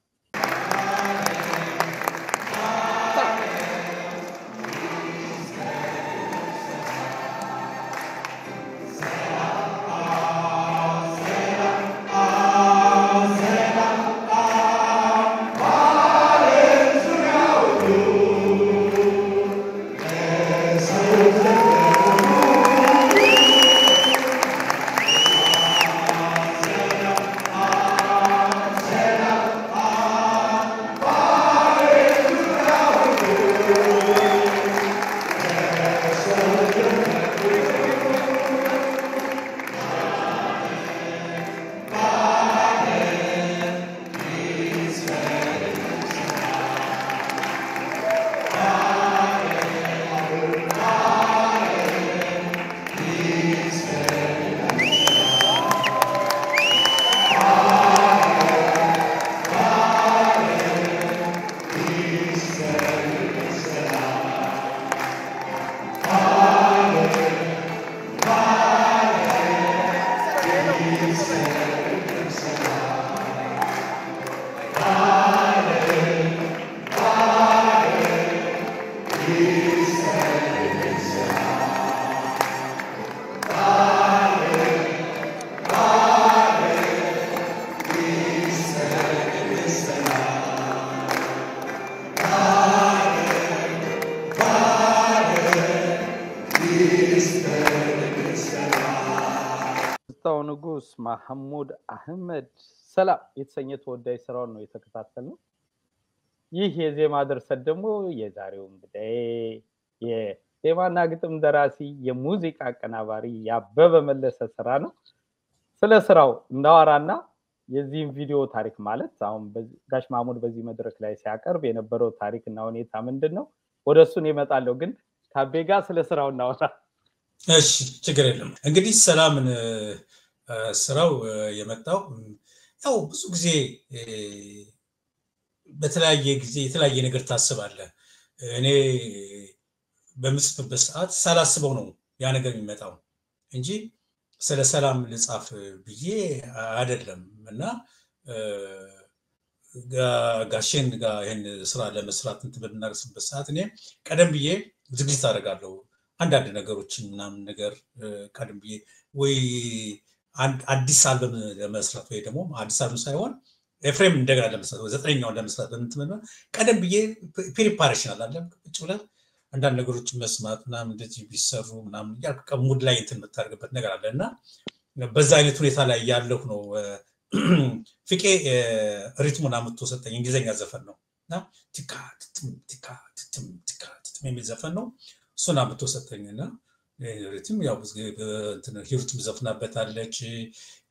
ንጉስ መሐሙድ አህመድ ሰላም የተሰኘ ተወዳጅ ስራውን ነው የተከታተልነው ይህ የዜማ ድርሰት ደግሞ የዛሬው እንግዲህ የዜማና ግጥም ደራሲ የሙዚቃ አቀናባሪ ያበበ መለሰ ስራ ነው ስለ ስራው እናወራና የዚህን ቪዲዮ ታሪክ ማለት አሁን ጋሽ መሐሙድ በዚህ መድረክ ላይ ሲያቀርብ የነበረው ታሪክና ሁኔታ ምንድነው ወደሱን ይመጣለው ግን ካቤጋ ስለ ስራው እናወራ እሺ ችግር የለም እንግዲህ ሰላምን ስራው የመጣው ያው ብዙ ጊዜ በተለያየ ጊዜ የተለያየ ነገር ታስባለ እኔ በምጽፍበት ሰዓት ሳላስበው ነው ያ ነገር የሚመጣው እንጂ ስለ ሰላም ልጻፍ ብዬ አይደለም እና ጋሽን ጋር ይሄን ስራ ለመስራት እንትበናርስበት ሰዓት እኔ ቀደም ብዬ ዝግጅት አደርጋለሁ አንዳንድ ነገሮችን ምናምን ነገር ቀደም ብዬ ወይ አዲስ አልበም ለመስራት ወይ ደግሞ አዲስ አልበም ሳይሆን ኤፍሬም እንደገና ለመስራት ወይ ዘጠነኛውን ለመስራት በእንትመና ቀደም ብዬ ፕሪፓሬሽን አላለም ቁጭ ብለን አንዳንድ ነገሮችን መስማት ምናምን እንደዚህ ቢሰሩ ምናምን ያልከ ሙድ ላይ እንትን መታረግበት ነገር አለና በዛ አይነት ሁኔታ ላይ ያለው ነው ፍቄ ሪትሙን አመጥቶ ሰጠኝ እንግሊዘኛ ዘፈን ነውና ቲካ ቲካ ቲካ የሚል ዘፈን ነው እሱን አመጥቶ ሰጠኝና ሪትም ያው እንትን ሂሩትም ዘፍናበታለች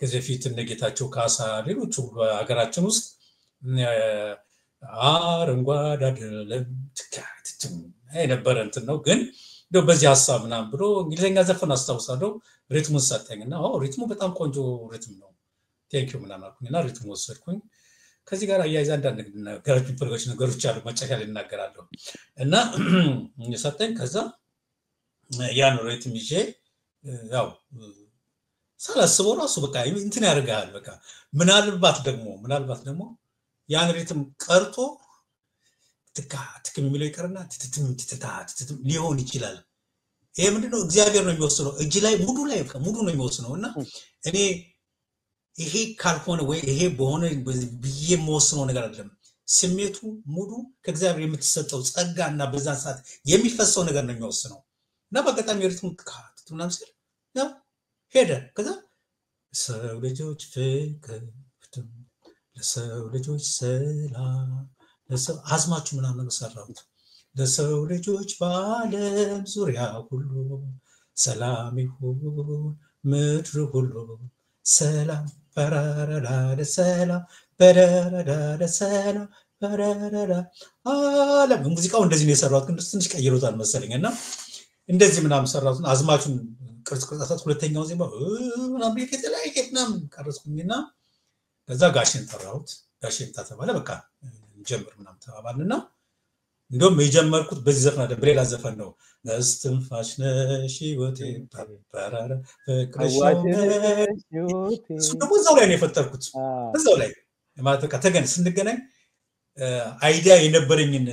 ከዚህ ፊት እነጌታቸው ካሳ ሌሎች ሀገራችን ውስጥ አረንጓዴ አይደለም ትካትም የነበረ እንትን ነው ግን እንደው በዚህ ሐሳብ ምናምን ብሎ እንግሊዘኛ ዘፈን አስተዋውሳለሁ ሪትሙን ሰጠኝና ሪትሙ በጣም ቆንጆ ሪትም ነው ቴንኪው ምናምን አልኩኝና ሪትሙ ወሰድኩኝ ከዚህ ጋር አያይዛ አንዳንድ ነገሮች አሉ መጨረሻ ላይ እናገራለሁ እና ሰጠኝ ከዛ ያን ሪትም ይዤ ያው ሳላስበው ራሱ በቃ እንትን ያደርጋል በቃ ምናልባት ደግሞ ያን ሪትም ቀርቶ ትካ ትክም የሚለው ይቀርና ትትም ሊሆን ይችላል ይሄ ምንድነው እግዚአብሔር ነው የሚወስነው እጅ ላይ ሙሉ ነው የሚወስነውና እኔ ይሄ ካልሆነ ወይ ይሄ በሆነ ብዬ የምወስነው ነገር አይደለም ስሜቱ ሙሉ ከእግዚአብሔር የምትሰጠው ጸጋና በዛን ሰዓት የሚፈሰው ነገር ነው የሚወስነው እና በቀጣም የሪትሙ ትካትቱናም ሲል ነው ሄደ ከዛ ሰው ልጆች ፍቅር ለሰው ልጆች ሰላም አዝማችሁ ምናምን ሰራሁት። ለሰው ልጆች በዓለም ዙሪያ ሁሉ ሰላም ይሁን ምድር ሁሉ ሰላም በረረዳ ሰላም በረረዳ ሰላም በረረዳ ዓለም። ሙዚቃው እንደዚህ ነው የሰራሁት፣ ግን ትንሽ ቀይሮታል መሰለኝና እንደዚህ ምናምን ሰራሁት። አዝማቹን ቅርጽ ቅርጻት ሁለተኛው ዜማ ምናምን የተለያየ ምናምን ቀረጽኩኝና ከዛ ጋሼን ጠራሁት። ጋሼን ተባለ በቃ ጀምር ምናምን ተባባልና እንደውም የጀመርኩት በዚህ ዘፈን አይደለም፣ በሌላ ዘፈን ነው። እስትንፋሽ ነሽ ሕይወቴ በረረ ፍቅርሽ እሱ ደግሞ እዛው ላይ ነው የፈጠርኩት። እዛው ላይ ማለት በቃ ተገን ስንገናኝ አይዲያ የነበረኝን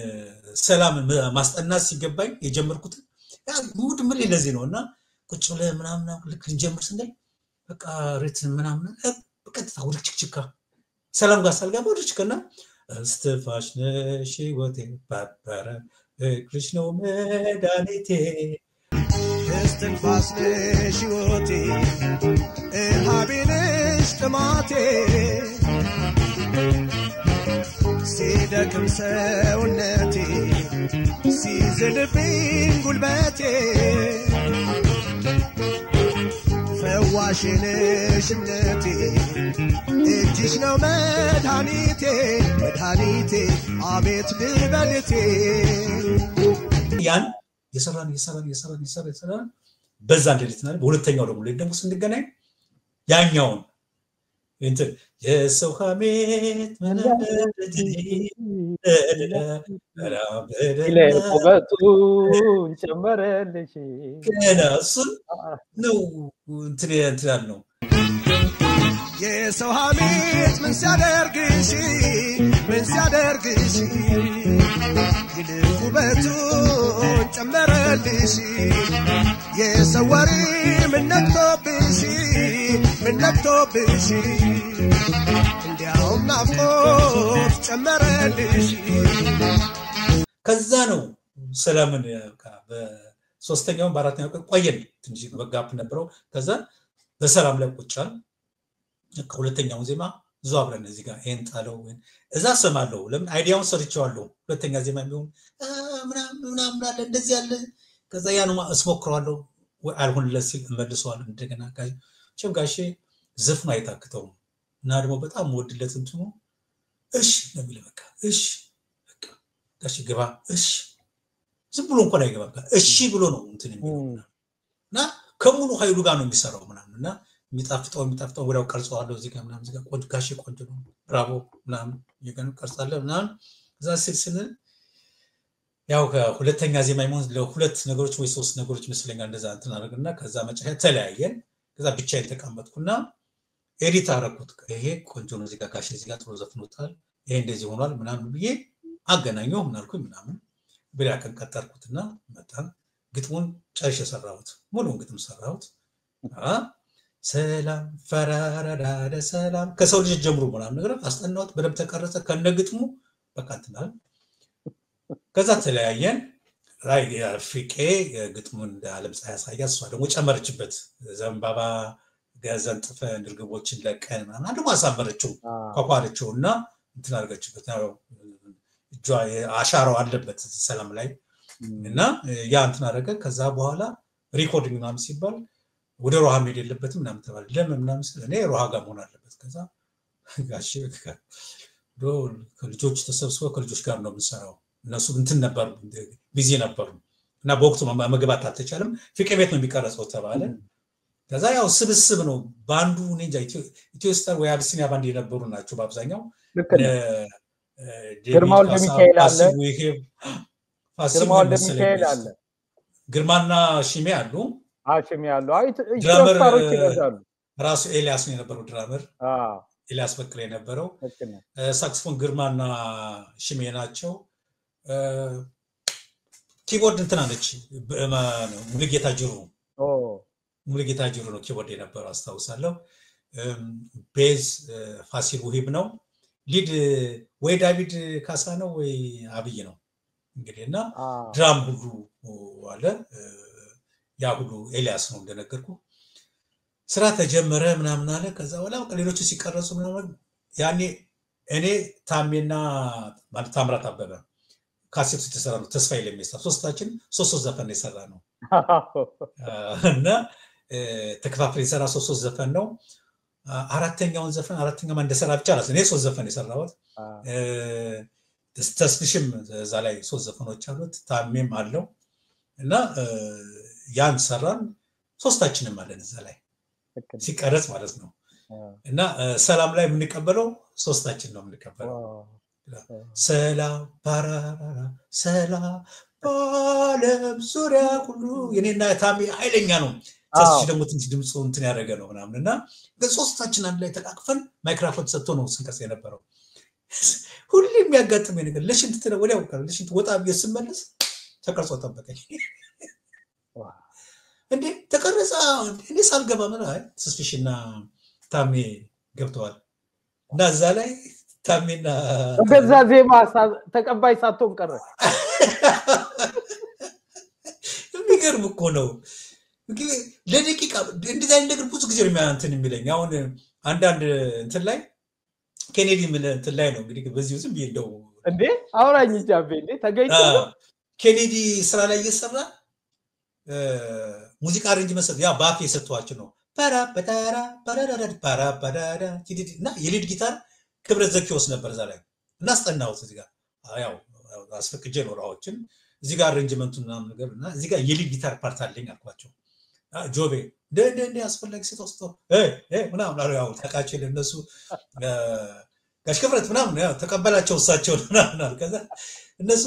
ሰላም ማስጠናት ሲገባኝ የጀመርኩት ሙድ ምን ለዚህ ነውና ቁጭ ብለ ምናምን ልክ እንጀምር ስንል በቃ ሪትም ምናምን በቀጥታ ወደ ችክችካ ሰላም ጋር ሳልገባ ወደ ችክና እስትንፋሽ ነሽ ሕይወቴ በረረ ፍቅርሽ ነው መድኃኒቴ እስትንፋስ ነሽ ሕይወቴ እርሃቤ ነሽ ጥማቴ ሲደክም ሰውነቴ ሲዝልብኝ ጉልበቴ ፈዋሽ ነሽ እምነቴ እጅሽ ነው መድኃኒቴ መድኃኒቴ አቤት ልበልቴ። ያን የሰራን በዛ እንደሌትና በሁለተኛው ደግሞ ስንገናኝ ያኛውን እንትን የሰው ሐሜት መናደድ ውበቱን ጨመረልሽ ገና እሱን ነው እንትን ነው የሰው ሐሜት ምን ሲያደርግሽ ይልቅ ውበቱን ጨመረልሽ የሰው ወሬ ምን ነክቶብሽ እንዲያውም ናፍቆት ጨመረልሽ። ከዛ ነው ሰላምን በሶስተኛው በአራተኛው ቀን ቆየን ትንሽ በጋፕ ነበረው። ከዛ በሰላም ላይ ቁጫል ከሁለተኛው ዜማ ብዙ አብረን እዚህ ጋር ይሄን ጣለው እዛ ሰማለው። ለምን አይዲያውን ሰርቼዋለሁ። ሁለተኛ ዜማ ቢሆን ምናምን አለ እንደዚህ ያለ ከዛ ያኑ እስሞክረዋለሁ አልሆንለት ሲል እመልሰዋለሁ እንደገና ጋሼ ዘፍኑ አይታክተው እና ደግሞ በጣም ወድለት እንትኑ እሺ ነው የሚለው በቃ እሺ በቃ ጋሼ ገባ እሺ ዝም ብሎ እንኳን አይገባም እሺ ብሎ ነው እንትን የሚለውና ከሙሉ ኃይሉ ጋር ነው የሚሰራው ምናምንና የሚጣፍጠው ወዲያው ቀርጸዋለሁ እዚህ ጋር ምናምን እዚህ ጋር ቆንጆ ጋሼ ቆንጆ ነው ብራቮ ምናምን ይገኑ ቀርጻለሁ ምናምን እዛ ስልስልን ያው ከሁለተኛ ዜማ ይሞን ለሁለት ነገሮች ወይ ሶስት ነገሮች መስለኛል እንደዛ እንትን አደረግና ከዛ መጨረሻ ተለያየን። ከዛ ብቻዬን ተቀመጥኩና ኤዲት አደረኩት። ይሄ ቆንጆ ነው እዚህ ጋር ጋሼ እዚህ ጋር ጥሩ ዘፍኖታል ይሄ እንደዚህ ሆኗል ምናምን ብዬ አገናኘው ምናልኩኝ ምናምን ብላ ቀንቀጠርኩትና መጣን ግጥሙን ጨርሼ ሰራሁት። ሙሉውን ግጥም ሰራሁት። ሰላም ፈራራዳ ሰላም ከሰው ልጅ ጀምሮ ምናምን ነገር አስጠናሁት። በደንብ ተቀረጸ ከነግጥሙ በቃ እንትን ከዛ ተለያየን። ራይ ፍቄ ግጥሙን ለዓለም ፀሐይ ያሳያ እሷ ደግሞ ጨመረችበት ዘንባባ ገዘንጥፈ ድርግቦችን ለቀን ምናምን አንዱ ማሳመረችው ቋቋረችውና እንትን አድርገችበት ነው እጇ አሻራው አለበት ሰላም ላይ እና ያ እንትን አደረገ። ከዛ በኋላ ሪኮርዲንግ ምናምን ሲባል ወደ ሮሃ መሄድ የለበትም ምናምን ተባለ። ለምን ምናምን ስለኔ ሮሃ ጋር መሆን አለበት። ከዛ ጋሼ ከልጆች ተሰብስበው ከልጆች ጋር ነው የምንሰራው እነሱ እንትን ነበር ቢዚ ነበሩ እና በወቅቱ መግባት አልተቻለም። ፍቄ ቤት ነው የሚቀረጸው ተባለ። ከዛ ያው ስብስብ ነው ባንዱ ኒንጃ ኢትዮ ስታር ወይ አቢሲኒያ ባንድ የነበሩ ናቸው በአብዛኛው። ግርማው ለሚካኤል አለ ግርማው ለሚካኤል አለ ግርማና ሽሜ አሉ ሽሜ አሉ ኢትዮስታሮች ይበዛሉ። ራሱ ኤልያስ ነው የነበረው ድራመር ኤልያስ በክሬ የነበረው ሳክስፎን ግርማና ሽሜ ናቸው። ኪቦርድ እንትና ነች ሙሉጌታ ጅሩ ነው ኪቦርድ የነበረው አስታውሳለሁ። ቤዝ ፋሲል ውሂብ ነው። ሊድ ወይ ዳቪድ ካሳ ነው ወይ አብይ ነው እንግዲህና ድራም ሁሉ አለ። ያ ሁሉ ኤልያስ ነው እንደነገርኩ። ስራ ተጀመረ ምናምን አለ። ከዛ በኋላ ሌሎቹ ሲቀረጹ ምናምን ያኔ እኔ ታሜና ማለት ታምራት አበበ ካሴቱ የተሰራ ነው። ተስፋዬ ለሚሳ ሶስታችን ሶስት ዘፈን የሰራ ነው እና ተከፋፍለን የሰራ ሶስት ዘፈን ነው። አራተኛውን ዘፈን አራተኛው እንደሰራ ብቻ ነው እኔ ሶስት ዘፈን የሰራሁት። ተስፍሽም እዛ ላይ ሶስት ዘፈኖች አሉት ታሜም አለው እና ያን ሰራን ሶስታችንም አለን እዛ ላይ ሲቀረጽ ማለት ነው። እና ሰላም ላይ የምንቀበለው ሶስታችን ነው የምንቀበለው። ሰላም ባራራ ሰላም በዓለም ዙሪያ ሁሉ የኔና ታሜ ኃይለኛ ነው። ተስፍሽ ደግሞ ትንሽ ድምፁ እንትን ያደረገ ነው ምናምን እና ሶስታችን አንድ ላይ ተቃቅፈን ማይክሮፎን ሰጥቶ ነው ስንቀርጽ የነበረው። ሁሌ የሚያጋጥመኝ ነገር ለሽንት ወዲያው ቀረ ለሽንት ወጣ ብዬ ስመለስ ተቀርጾ ጠበቀኝ። እንዴ ተቀረጸ እኔ ሳልገባ ምን አይ ተስፍሽና ታሜ ገብተዋል እና እዛ ላይ ታሜና በዛ ዜማ ተቀባይ ሳትሆን ቀረ። የሚገርም እኮ ነው። ለደቂቃ እንደዛ ነገር ብዙ ጊዜ ነው እንትን የሚለኝ። አሁን አንዳንድ እንትን ላይ ኬኔዲ ምን እንትን ላይ ነው እንግዲህ በዚህ ዝም ብዬ እንደው እንዴ አውራኝ ጃቤ እንዴ ተገኝቶ ኬኔዲ ስራ ላይ እየሰራ ሙዚቃ አሬንጅ መሰል ያ ባፌ የሰጠዋቸው ነው ፓራ ፓራ ፓራራ ፓራ ፓራራ እና የሊድ ጊታር ክብረት ዘኪዎስ ነበር እዛ ላይ እና አስጠናሁት። እዚህ ጋር ያው አስፈቅጄ ነው ራዎችን እዚህ ጋር አሬንጅመንቱን ምናምን ነገር እና እዚህ ጋር የሊድ ጊታር ፓርት አለኝ አልኳቸው። ጆቤ እንደ አስፈላጊ ስትወስዶ ምናምን አሉ። ያው ተቃቸው ለነሱ ጋሽ ክብረት ምናምን ያው ተቀበላቸው እሳቸው ምናምን አሉ። ከዛ እነሱ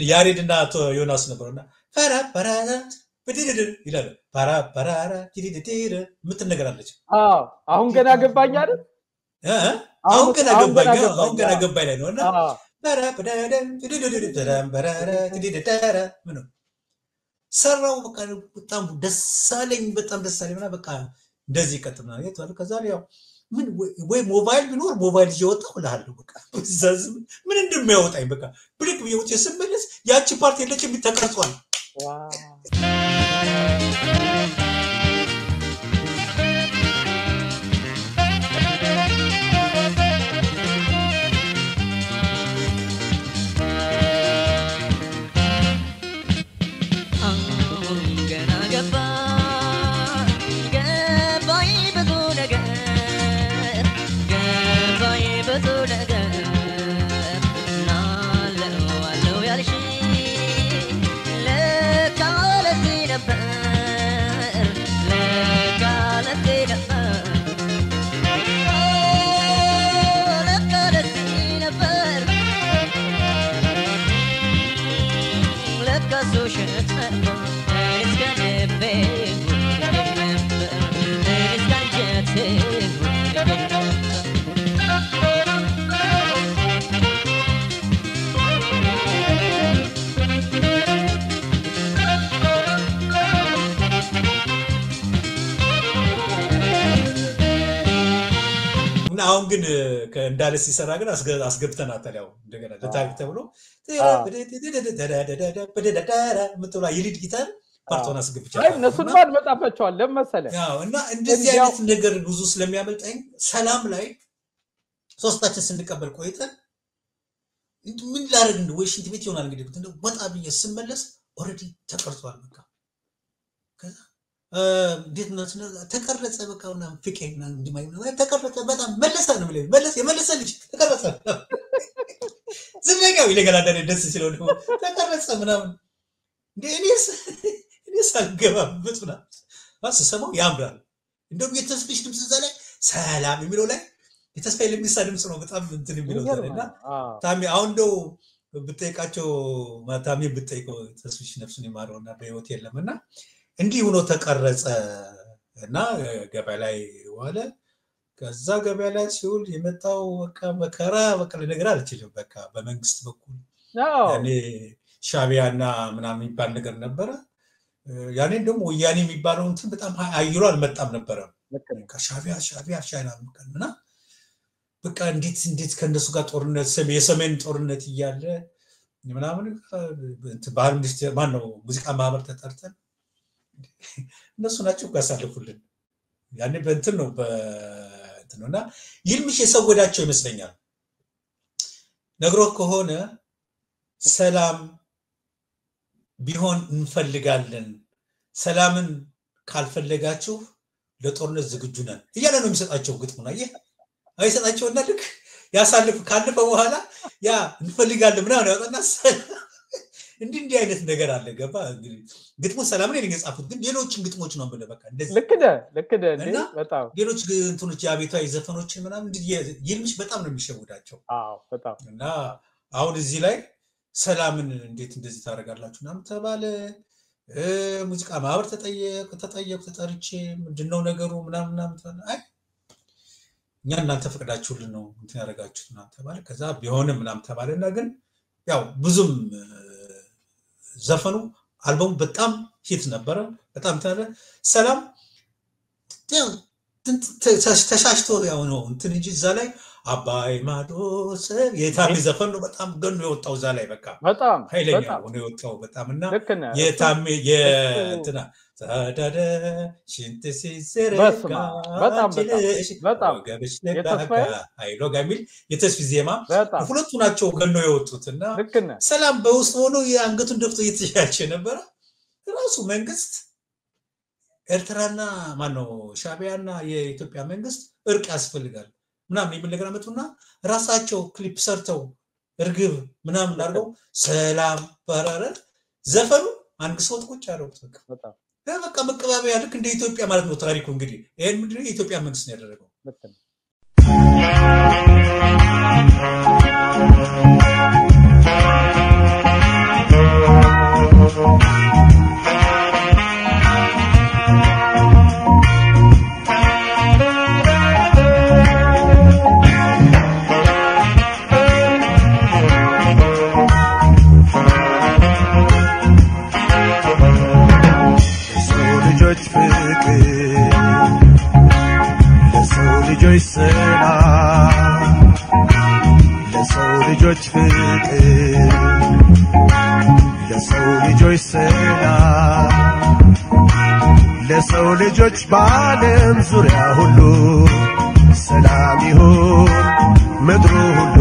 ያሬድና አቶ ዮናስ ነበሩና ፓራ ፓራራ በዲዲድ ይላል ፓራ ፓራራ ዲዲድ ምትነገራለች። አሁን ገና ገባኝ አይደል? አሁን ገና ገባኝ ላይ ነውና ፓራ ፓራራ ዲዲድ ፓራራ ዲዲድ ታራ ምን ሰራው በቃ በጣም ደሳለኝ እና በቃ እንደዚህ ቀጥና ያለው። ከዛ ያው ምን ወይ ሞባይል ቢኖር ሞባይል ይወጣው ለሃሉ በቃ በዛዝም ምን እንደሚያወጣኝ በቃ ብልክ ቢወጥ የስመለስ ያቺ ፓርቲ ለችም ተቀርጿል። አሁን ግን ከእንዳለ ሲሰራ ግን አስገብተናታል። ያው እንደገና ለታሪክ ተብሎ ምትላ የሊድ ጊታር ፓርቶን አስገብቻለሁ። እነሱን ማን መጣፈቻዋል ለምሳሌ ያው እና እንደዚህ አይነት ነገር ብዙ ስለሚያመልጠኝ ሰላም ላይ ሶስታችን ስንቀበል ቆይተን ምን ላደርግ እንደው ወይ ሽንት ቤት ይሆናል እንግዲህ እንደው ወጣ ብዬ ስመለስ ኦሬዲ ተቀርጿል። በቃ ከዛ እንዴት ነው ተቀረጸ በቃውና ፍቄና እንዲማይ ነው ተቀረጸ። በጣም መለሰ ነው ማለት መለሰ የመለሰ ልጅ ተቀረጸ ዝምኛው ይለጋል አንተ ደስ ሲለው ነው ተቀረጸ ምናምን እንዴ እኔስ አልገባበት ምናምን አስሰማው ያምራል። እንደውም የተስፍሽ ድምጽ እዛ ላይ ሰላም የሚለው ላይ የተስፋዬ ለሚሳ ድምጽ ነው በጣም እንትን የሚለው እና ታሚ አሁን እንደው ብትጠይቃቸው ታሚ ብትጠይቀው ተስፍሽ ነፍሱን ይማረውና በህይወት የለምና እንዲህ ሆኖ ተቀረጸ እና ገበያ ላይ ዋለ። ከዛ ገበያ ላይ ሲውል የመጣው በቃ መከራ በቃ ነገር አልችልም። በቃ በመንግስት በኩል ያኔ ሻቢያና ምናምን የሚባል ነገር ነበረ። ያኔ ደግሞ ወያኔ የሚባለው እንትን በጣም አይሎ አልመጣም ነበረ። ከሻቢያ ሻይና ምከንና በቃ እንዴት ከነሱ ጋር ጦርነት የሰሜን ጦርነት እያለ ምናምን ባህል ሚኒስቴር ማን ነው ሙዚቃ ማህበር ተጠርተን እነሱ ናቸው ያሳልፉልን። ያኔ በእንትን ነውና ይልምሽ የሰወዳቸው ይመስለኛል። ነግሮ ከሆነ ሰላም ቢሆን እንፈልጋለን ሰላምን ካልፈለጋችሁ ለጦርነት ዝግጁ ነን እያለ ነው የሚሰጣቸው ግጥሙና ይሄ አይሰጣቸውና ልክ ያሳልፍ ካለፈ በኋላ ያ እንፈልጋለን ምናምን ያወጣና እንዲህ አይነት ነገር አለ ገባ እንግዲህ ግጥሙ ሰላምን ነው የጻፉት ግን ሌሎችን ግጥሞች ነው ብለ በቃ እንደዚህ ልክ እንዴ በጣም ሌሎች እንትኖች ያቤታዊ ዘፈኖችን ምናምን ይልምሽ በጣም ነው የሚሸውዳቸው በጣም እና አሁን እዚህ ላይ ሰላምን እንዴት እንደዚህ ታደርጋላችሁ ምናምን ተባለ ሙዚቃ ማህበር ተጠየቁ ተጠርቼ ምንድነው ነገሩ ምናምን አይ እኛ እናንተ ፈቅዳችሁልን ነው እንትን ያደርጋችሁት ምናምን ተባለ ከዛ ቢሆንም ምናምን ተባለና ግን ያው ብዙም ዘፈኑ አልበሙ በጣም ሂት ነበረ በጣም ታለ ሰላም ተሻሽቶ ያው ነው እንትን እንጂ እዛ ላይ አባይ ማዶ የታሚ ዘፈን ነው በጣም ገኖ የወጣው እዛ ላይ በቃ በጣም ኃይለኛ ነው የወጣው በጣምና የታሚ የእንትና ታዳደ ሽንት ሲዘረጋ በጣም የተስፋ አይሎ ጋሚል የተስፋ ዜማ ሁለቱ ናቸው ገኖ የወጡትና ሰላም በውስጥ ሆኖ የአንገቱን ደፍቶ እየተያቸ ነበር ራሱ መንግስት ኤርትራና ማነው ሻቢያና የኢትዮጵያ መንግስት እርቅ ያስፈልጋል ምናምን የሚነገር አመጡና ራሳቸው ክሊፕ ሰርተው እርግብ ምናምን አድርገው ሰላም ባራረ ዘፈኑ አንግሶት ቁጭ አደረጉት በቃ መቀባበያ ልክ እንደ ኢትዮጵያ ማለት ነው ታሪኩ እንግዲህ ይሄን ምንድነው የኢትዮጵያ መንግስት ነው ያደረገው ለሰው ልጆች በዓለም ዙሪያ ሁሉ ሰላም ይሁን ምድሩ ሁሉ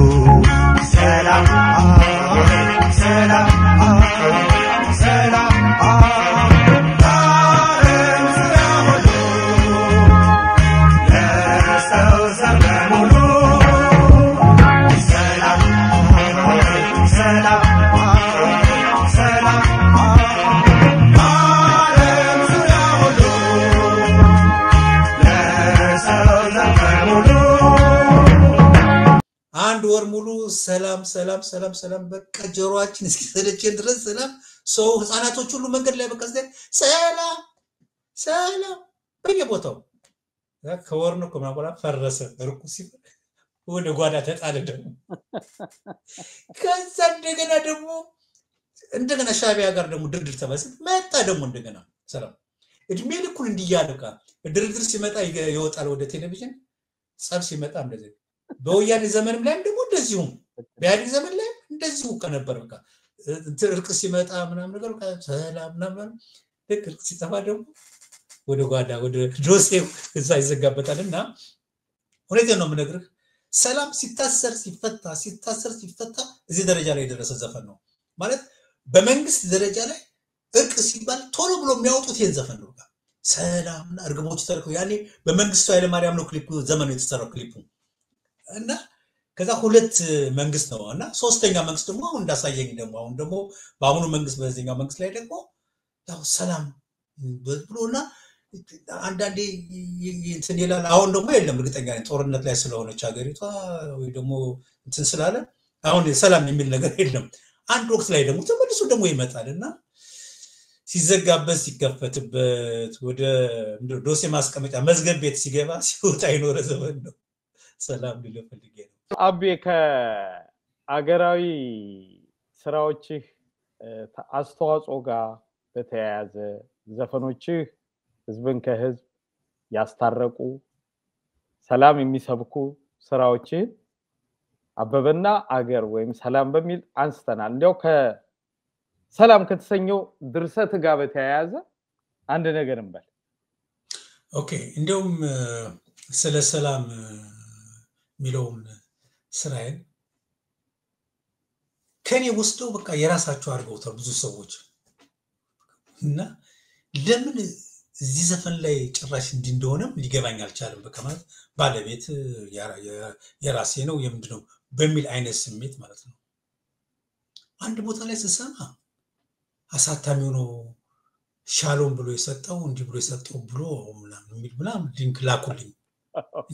ሰላም ሰላም ሰላም ወር ሙሉ ሰላም በቃ ጆሮአችን እስኪሰለችን ድረስ ሰላም ሰው ህፃናቶች ሁሉ መንገድ ላይ በቃ ሰላም በየቦታው ከወር ነው ከማቆራ ፈረሰ እርቁ ሲፈር ወደ ጓዳ ተጣለ ደግሞ ከዛ እንደገና ሻቢያ ጋር ደግሞ ድርድር ተባለ መጣ ደግሞ እንደገና ሰላም እድሜ ልኩን እንዲያለቃ ድርድር ሲመጣ ይወጣል ወደ ቴሌቪዥን ጸብ ሲመጣ እንደዚህ በወያኔ ዘመንም ላይ ደግሞ እንደዚሁ በያኔ ዘመን ላይ እንደዚሁ ከነበር በቃ እርቅ ሲመጣ ምናምን ነገር ሰላም ምናምን እርቅ ሲጠፋ ደግሞ ወደ ጓዳ ወደ ዶሴው እዛ ይዘጋበታልና ሁለቴ ነው የምነግርህ ሰላም ሲታሰር ሲፈታ እዚህ ደረጃ ላይ የደረሰ ዘፈን ነው ማለት በመንግስት ደረጃ ላይ እርቅ ሲባል ቶሎ ብሎ የሚያወጡት ይሄን ዘፈን ነው ሰላምና እርግቦች ተልከው ያኔ በመንግስቱ ኃይለ ማርያም ነው ክሊፑ ዘመኑ የተሰራው ክሊፑ እና ከዛ ሁለት መንግስት ነው እና ሶስተኛ መንግስት ደግሞ አሁን እንዳሳየኝ ደግሞ አሁን ደግሞ በአሁኑ መንግስት በዚህኛው መንግስት ላይ ደግሞ ያው ሰላም ብሎና አንዳንዴ እንትን ይላል አሁን ደግሞ የለም እርግጠኛ ነኝ ጦርነት ላይ ስለሆነች ሀገሪቷ ወይ ደግሞ እንትን ስላለ አሁን ሰላም የሚል ነገር የለም አንድ ወቅት ላይ ደግሞ ተመልሶ ደግሞ ይመጣልና ሲዘጋበት ሲከፈትበት ወደ ዶሴ ማስቀመጫ መዝገብ ቤት ሲገባ ሲወጣ ይኖር ዘመን ነው ሰላም ሊፈልግ ነው አቤ ከአገራዊ ስራዎች አስተዋጽኦ ጋር በተያያዘ ዘፈኖች ህዝብን ከህዝብ ያስታረቁ ሰላም የሚሰብኩ ስራዎች አበበና አገር ወይም ሰላም በሚል አንስተናል እንዲያው ከሰላም ከተሰኘው ድርሰት ጋር በተያያዘ አንድ ነገር እንበል ኦኬ እንዲያውም ስለ ሰላም ሚለውን ስራዬን ከኔ ወስደው በቃ የራሳቸው አድርገውታል ብዙ ሰዎች እና ለምን እዚህ ዘፈን ላይ ጭራሽ እንደሆነም ሊገባኝ አልቻለም በቃ ማለት ባለቤት የራሴ ነው የምንድነው በሚል አይነት ስሜት ማለት ነው አንድ ቦታ ላይ ስሰማ አሳታሚው ነው ሻሎም ብሎ የሰጠው እንዲህ ብሎ የሰጠው ብሎ ምናምን ሊንክ ላኩልኝ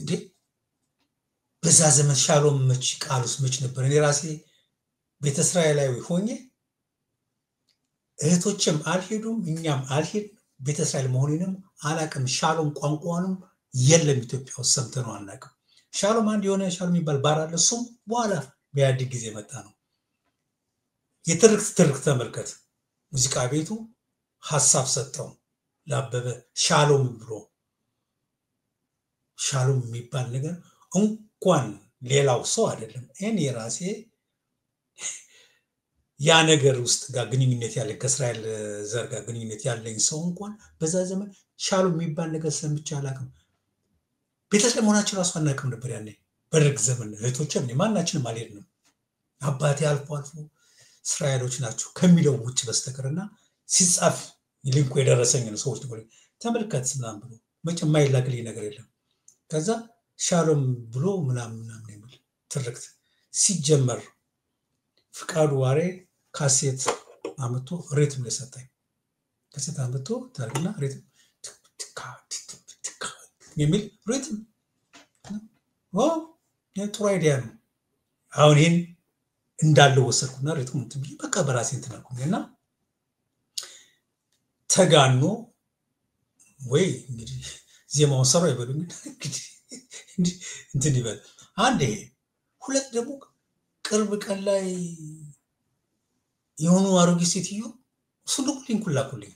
እንዴ በዛ ዘመን ሻሎም መች ቃሉስ መች ነበር እኔ ራሴ ቤተ እስራኤላዊ ሆኜ እህቶችም አልሄዱም እኛም አልሄድ ቤተ እስራኤል መሆኔንም አላቅም ሻሎም ቋንቋንም የለም ኢትዮጵያ ውስጥ ሰምተነው አናቅም ሻሎም አንድ የሆነ ሻሎም ይባል ባራለ እሱም በኋላ በያድግ ጊዜ መጣ ነው የትርክ ተመልከት ሙዚቃ ቤቱ ሐሳብ ሰጠው ለአበበ ሻሎም ብሎ ሻሎም የሚባል ነገር እንኳን ሌላው ሰው አይደለም እኔ ራሴ ያ ነገር ውስጥ ጋር ግንኙነት ያለ ከእስራኤል ዘር ጋር ግንኙነት ያለኝ ሰው እንኳን በዛ ዘመን ሻሎም የሚባል ነገር ሰምቼ አላቅም ቤተሰብ ሆናችን ራሱ አናቅም ነበር ያኔ በደርግ ዘመን እህቶችም ማናችንም አልሄድንም አባቴ አልፎ እስራኤሎች ናቸው ከሚለው ውጭ በስተቀርና ሲጻፍ ሊንኩ የደረሰኝ ነው ሰዎች ተመልከት ምናምን ብሎ መቼም ማይላክልኝ ነገር የለም ከዛ ሻሎም ብሎ ምናምን የሚል ትርክት ሲጀመር ፍቃዱ ዋሬ ካሴት አመቶ ሪትም ለሰጠኝ ካሴት አመቶ ታርግና ሪትም ትካ የሚል ሪትም ጥሩ አይዲያ ነው አሁን ይሄን እንዳለው ወሰድኩና ሪትሙን ትብይ በቃ በራሴ እንተናኩኝና ተጋኖ ወይ እንግዲህ ዜማውን ሰራ ይበሉኝ እንትን ይበል አንዴ ሁለት ደግሞ ቅርብ ቀን ላይ የሆኑ አሮጊት ሴትዮ ሱሉቅ ሊንኩላኩልኝ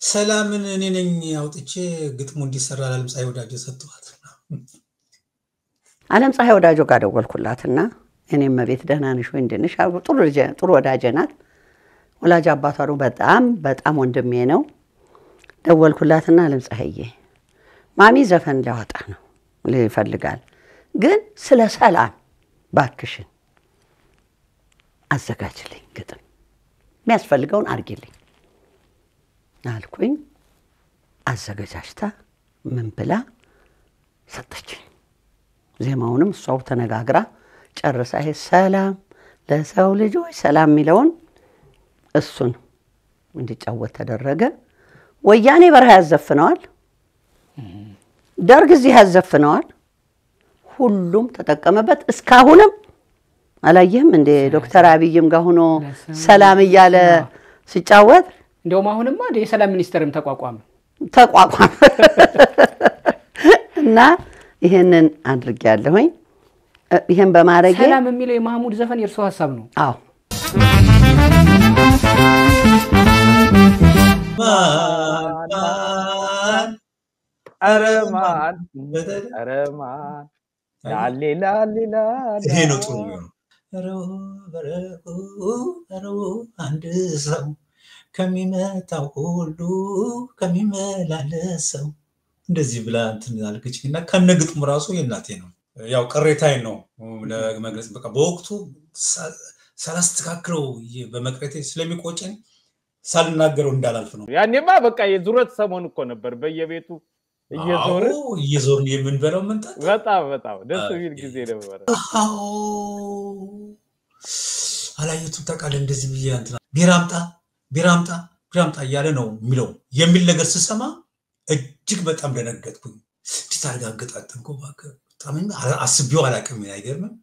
ሰላምን እኔ ነኝ አውጥቼ ግጥሙ እንዲሰራ ለዓለም ፀሐይ ወዳጆ ሰጥቷት ዓለም ፀሐይ ወዳጆ ጋር ደወልኩላትና እኔም መቤት ደህና ነሽ ወይ እንደነሽ ጥሩ ወዳጄ ናት ወላጅ አባቷ ነው በጣም ወንድሜ ነው ደወልኩላትና ዓለም ፀሐይዬ ማሚ ዘፈን ሊያወጣ ነው ይፈልጋል ግን ስለ ሰላም ባክሽን አዘጋጅልኝ ግጥም የሚያስፈልገውን አርጊልኝ አልኩኝ አዘጋጃጅታ ምን ብላ ሰጠችኝ ዜማውንም እሷው ተነጋግራ ጨርሳ ይሄ ሰላም ለሰው ልጆች ሰላም ሚለውን እሱን እንዲጫወት ተደረገ ወያኔ በረሃ ያዘፍነዋል ደርግ እዚህ ያዘፍነዋል ሁሉም ተጠቀመበት እስካሁንም አላየህም እንደ ዶክተር አብይም ጋር ሆኖ ሰላም እያለ ሲጫወት እንደውም አሁንማ የሰላም ሚኒስተርም ተቋቋመ እና ይሄንን አድርጌያለሁኝ ይሄን በማረጌ ሰላም የሚለው የማህሙድ ዘፈን የርሶ ሐሳብ ነው አዎ አረማን ላሊላ ይሄ ነው ጥሩ ነው አንድ ሰው ከሚመጣው ሁሉ ከሚመላለሰው እንደዚህ ብላ እንትን አልከችኝና ከነግጥሙ ራሱ የናቴ ነው ያው ቅሬታዬ ነው ለመግለጽ በቃ በወቅቱ ሳላስተካክለው በመቅረቴ ስለሚቆጨኝ ሳልናገረው እንዳላልፍ ነው ያኔማ በቃ የዙረት ሰሞን እኮ ነበር በየቤቱ እየዞርን የምንበላው መንጣት በጣም ደስ የሚል ጊዜ ነበር አላየቱም ተቃለ እንደዚህ ብዬ እንትና ቢራምጣ እያለ ነው የሚለው የሚል ነገር ስሰማ እጅግ በጣም ደነገጥኩኝ እንዴት አረጋግጣጥንኮ ባከ በጣም አስቢው አላቀም አይገርምም